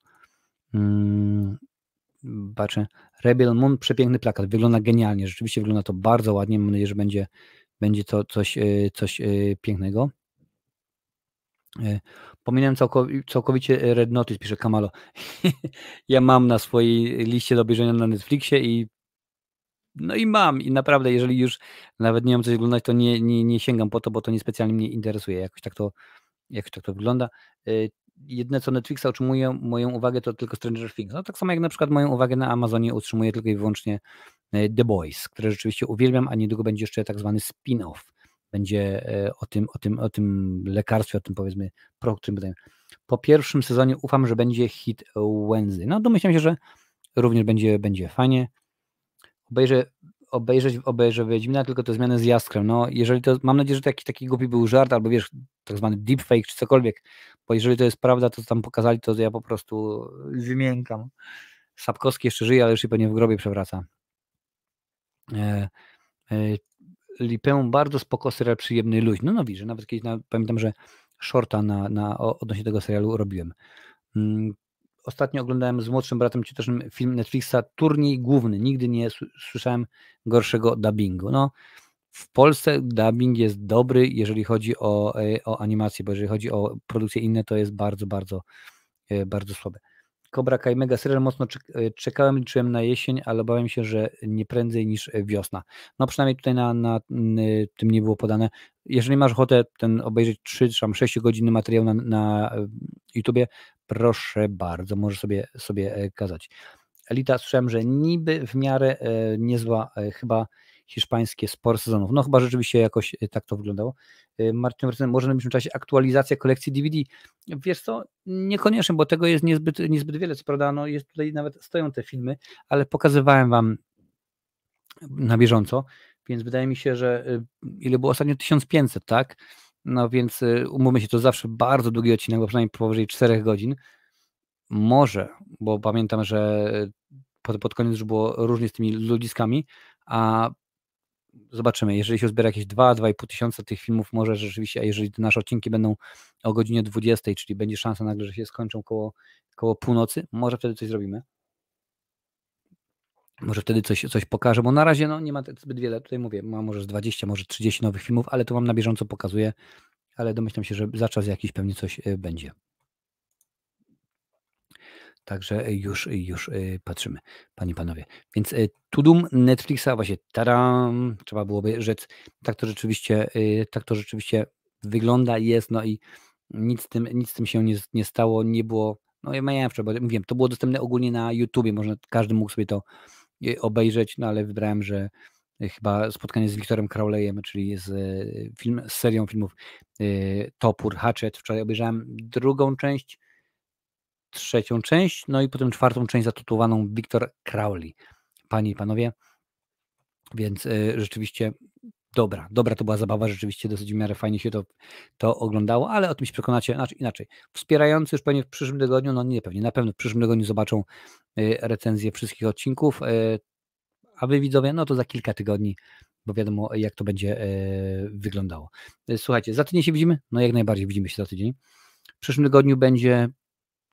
Patrzę. Rebel Moon, przepiękny plakat, wygląda genialnie, rzeczywiście wygląda to bardzo ładnie, mam nadzieję, że będzie to coś pięknego. Pominąłem całkowicie Red Notice, pisze Kamalo. Ja mam na swojej liście do obejrzenia na Netflixie i mam i naprawdę, jeżeli już nawet nie mam coś oglądać, to nie sięgam po to, bo to niespecjalnie mnie interesuje, jakoś tak to wygląda. Jedyne, co Netflixa utrzymuje moją uwagę, to tylko Stranger Things. No tak samo jak na przykład moją uwagę na Amazonie utrzymuje tylko i wyłącznie The Boys, które rzeczywiście uwielbiam, a niedługo będzie jeszcze tak zwany spin-off. Będzie o tym lekarstwie, o tym powiedzmy pro, którym wydają. Po 1. sezonie ufam, że będzie hit Wednesday. No domyślam się, że również będzie fajnie. Obejrzę Wiedźmina, tylko te zmiany z Jaskrem. No, jeżeli to, mam nadzieję, że to jakiś taki głupi był żart, albo wiesz, tak zwany deepfake, czy cokolwiek, bo jeżeli to jest prawda, to co tam pokazali, to ja po prostu wymiękam. Sapkowski jeszcze żyje, ale już się pewnie w grobie przewraca. Lipę bardzo spoko serial, przyjemny, luźny. No widzę, nawet kiedyś pamiętam, że shorta odnośnie tego serialu robiłem. Ostatnio oglądałem z młodszym bratem też film Netflixa Turniej Główny. Nigdy nie słyszałem gorszego dubbingu. No, w Polsce dubbing jest dobry, jeżeli chodzi o animację, bo jeżeli chodzi o produkcje inne, to jest bardzo, bardzo, bardzo słabe. Cobra Kai mega serial, mocno czekałem, liczyłem na jesień, ale obawiam się, że nie prędzej niż wiosna. No przynajmniej tutaj na tym nie było podane. Jeżeli masz ochotę obejrzeć 3 czy tam 6-godzinny materiał na YouTubie, proszę bardzo, możesz sobie kazać. Elita, słyszałem, że niby w miarę niezła, chyba hiszpańskie sporo sezonów. No chyba rzeczywiście jakoś tak to wyglądało. Marcin, może w najbliższym czasie aktualizacja kolekcji DVD. Wiesz co, niekoniecznie, bo tego jest niezbyt wiele, co prawda, no jest tutaj nawet stoją te filmy, ale pokazywałem wam na bieżąco, więc wydaje mi się, że ile było ostatnio? 1500, tak? No więc umówmy się, to zawsze bardzo długi odcinek, bo przynajmniej powyżej 4 godzin. Może, bo pamiętam, że pod koniec już było różnie z tymi ludziskami, a zobaczymy, jeżeli się zbiera jakieś 2,5 tysiąca tych filmów, może rzeczywiście, a jeżeli te nasze odcinki będą o godzinie 20, czyli będzie szansa nagle, że się skończą koło północy, może wtedy coś zrobimy. Może wtedy coś pokażę, bo na razie no, nie ma zbyt wiele, tutaj mówię, mam może z 20, może 30 nowych filmów, ale to wam na bieżąco pokazuję, ale domyślam się, że za czas jakiś pewnie coś będzie. Także już patrzymy, panie, panowie. Więc Tudum Netflixa, właśnie taram, trzeba byłoby rzec, tak to rzeczywiście wygląda, jest, no i nic z tym się nie stało, nie było, no ja miałem wczoraj, bo mówiłem, to było dostępne ogólnie na YouTubie, można, każdy mógł sobie to obejrzeć, no ale wybrałem, że chyba spotkanie z Victorem Crowleyem, czyli z serią filmów Topór, Hatchet, wczoraj obejrzałem drugą część, trzecią część, no i potem czwartą część zatytułowaną Victor Crowley. Panie i panowie, więc rzeczywiście dobra to była zabawa, rzeczywiście dosyć w miarę fajnie się to oglądało, ale o tym się przekonacie, znaczy inaczej. Wspierający już pewnie w przyszłym tygodniu, no nie pewnie, na pewno w przyszłym tygodniu zobaczą recenzję wszystkich odcinków, a wy widzowie, no to za kilka tygodni, bo wiadomo jak to będzie wyglądało. Słuchajcie, za tydzień się widzimy? No jak najbardziej widzimy się za tydzień. W przyszłym tygodniu będzie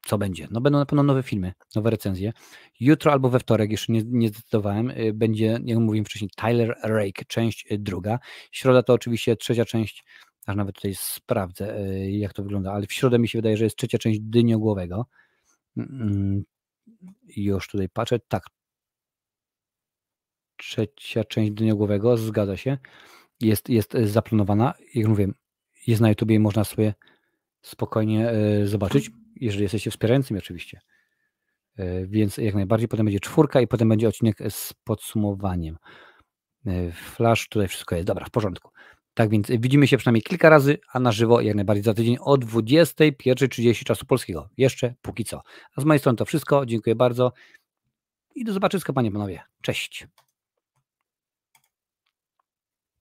co będzie? No będą na pewno nowe filmy, nowe recenzje. Jutro albo we wtorek, jeszcze nie zdecydowałem, będzie, jak mówiłem wcześniej, Tyler Rake, część druga. Środa to oczywiście trzecia część, aż nawet tutaj sprawdzę, jak to wygląda, ale w środę mi się wydaje, że jest trzecia część Dyniogłowego. Już tutaj patrzę, tak. Trzecia część Dyniogłowego, zgadza się. Jest zaplanowana, jak mówię, jest na YouTubie i można sobie spokojnie zobaczyć, jeżeli jesteście wspierającymi oczywiście. Więc jak najbardziej, potem będzie 4 i potem będzie odcinek z podsumowaniem. Flash, tutaj wszystko jest, dobra, w porządku. Tak więc widzimy się przynajmniej kilka razy, a na żywo jak najbardziej za tydzień o 21:30 czasu polskiego. Jeszcze póki co. A z mojej strony to wszystko, dziękuję bardzo i do zobaczenia, panie, panowie. Cześć.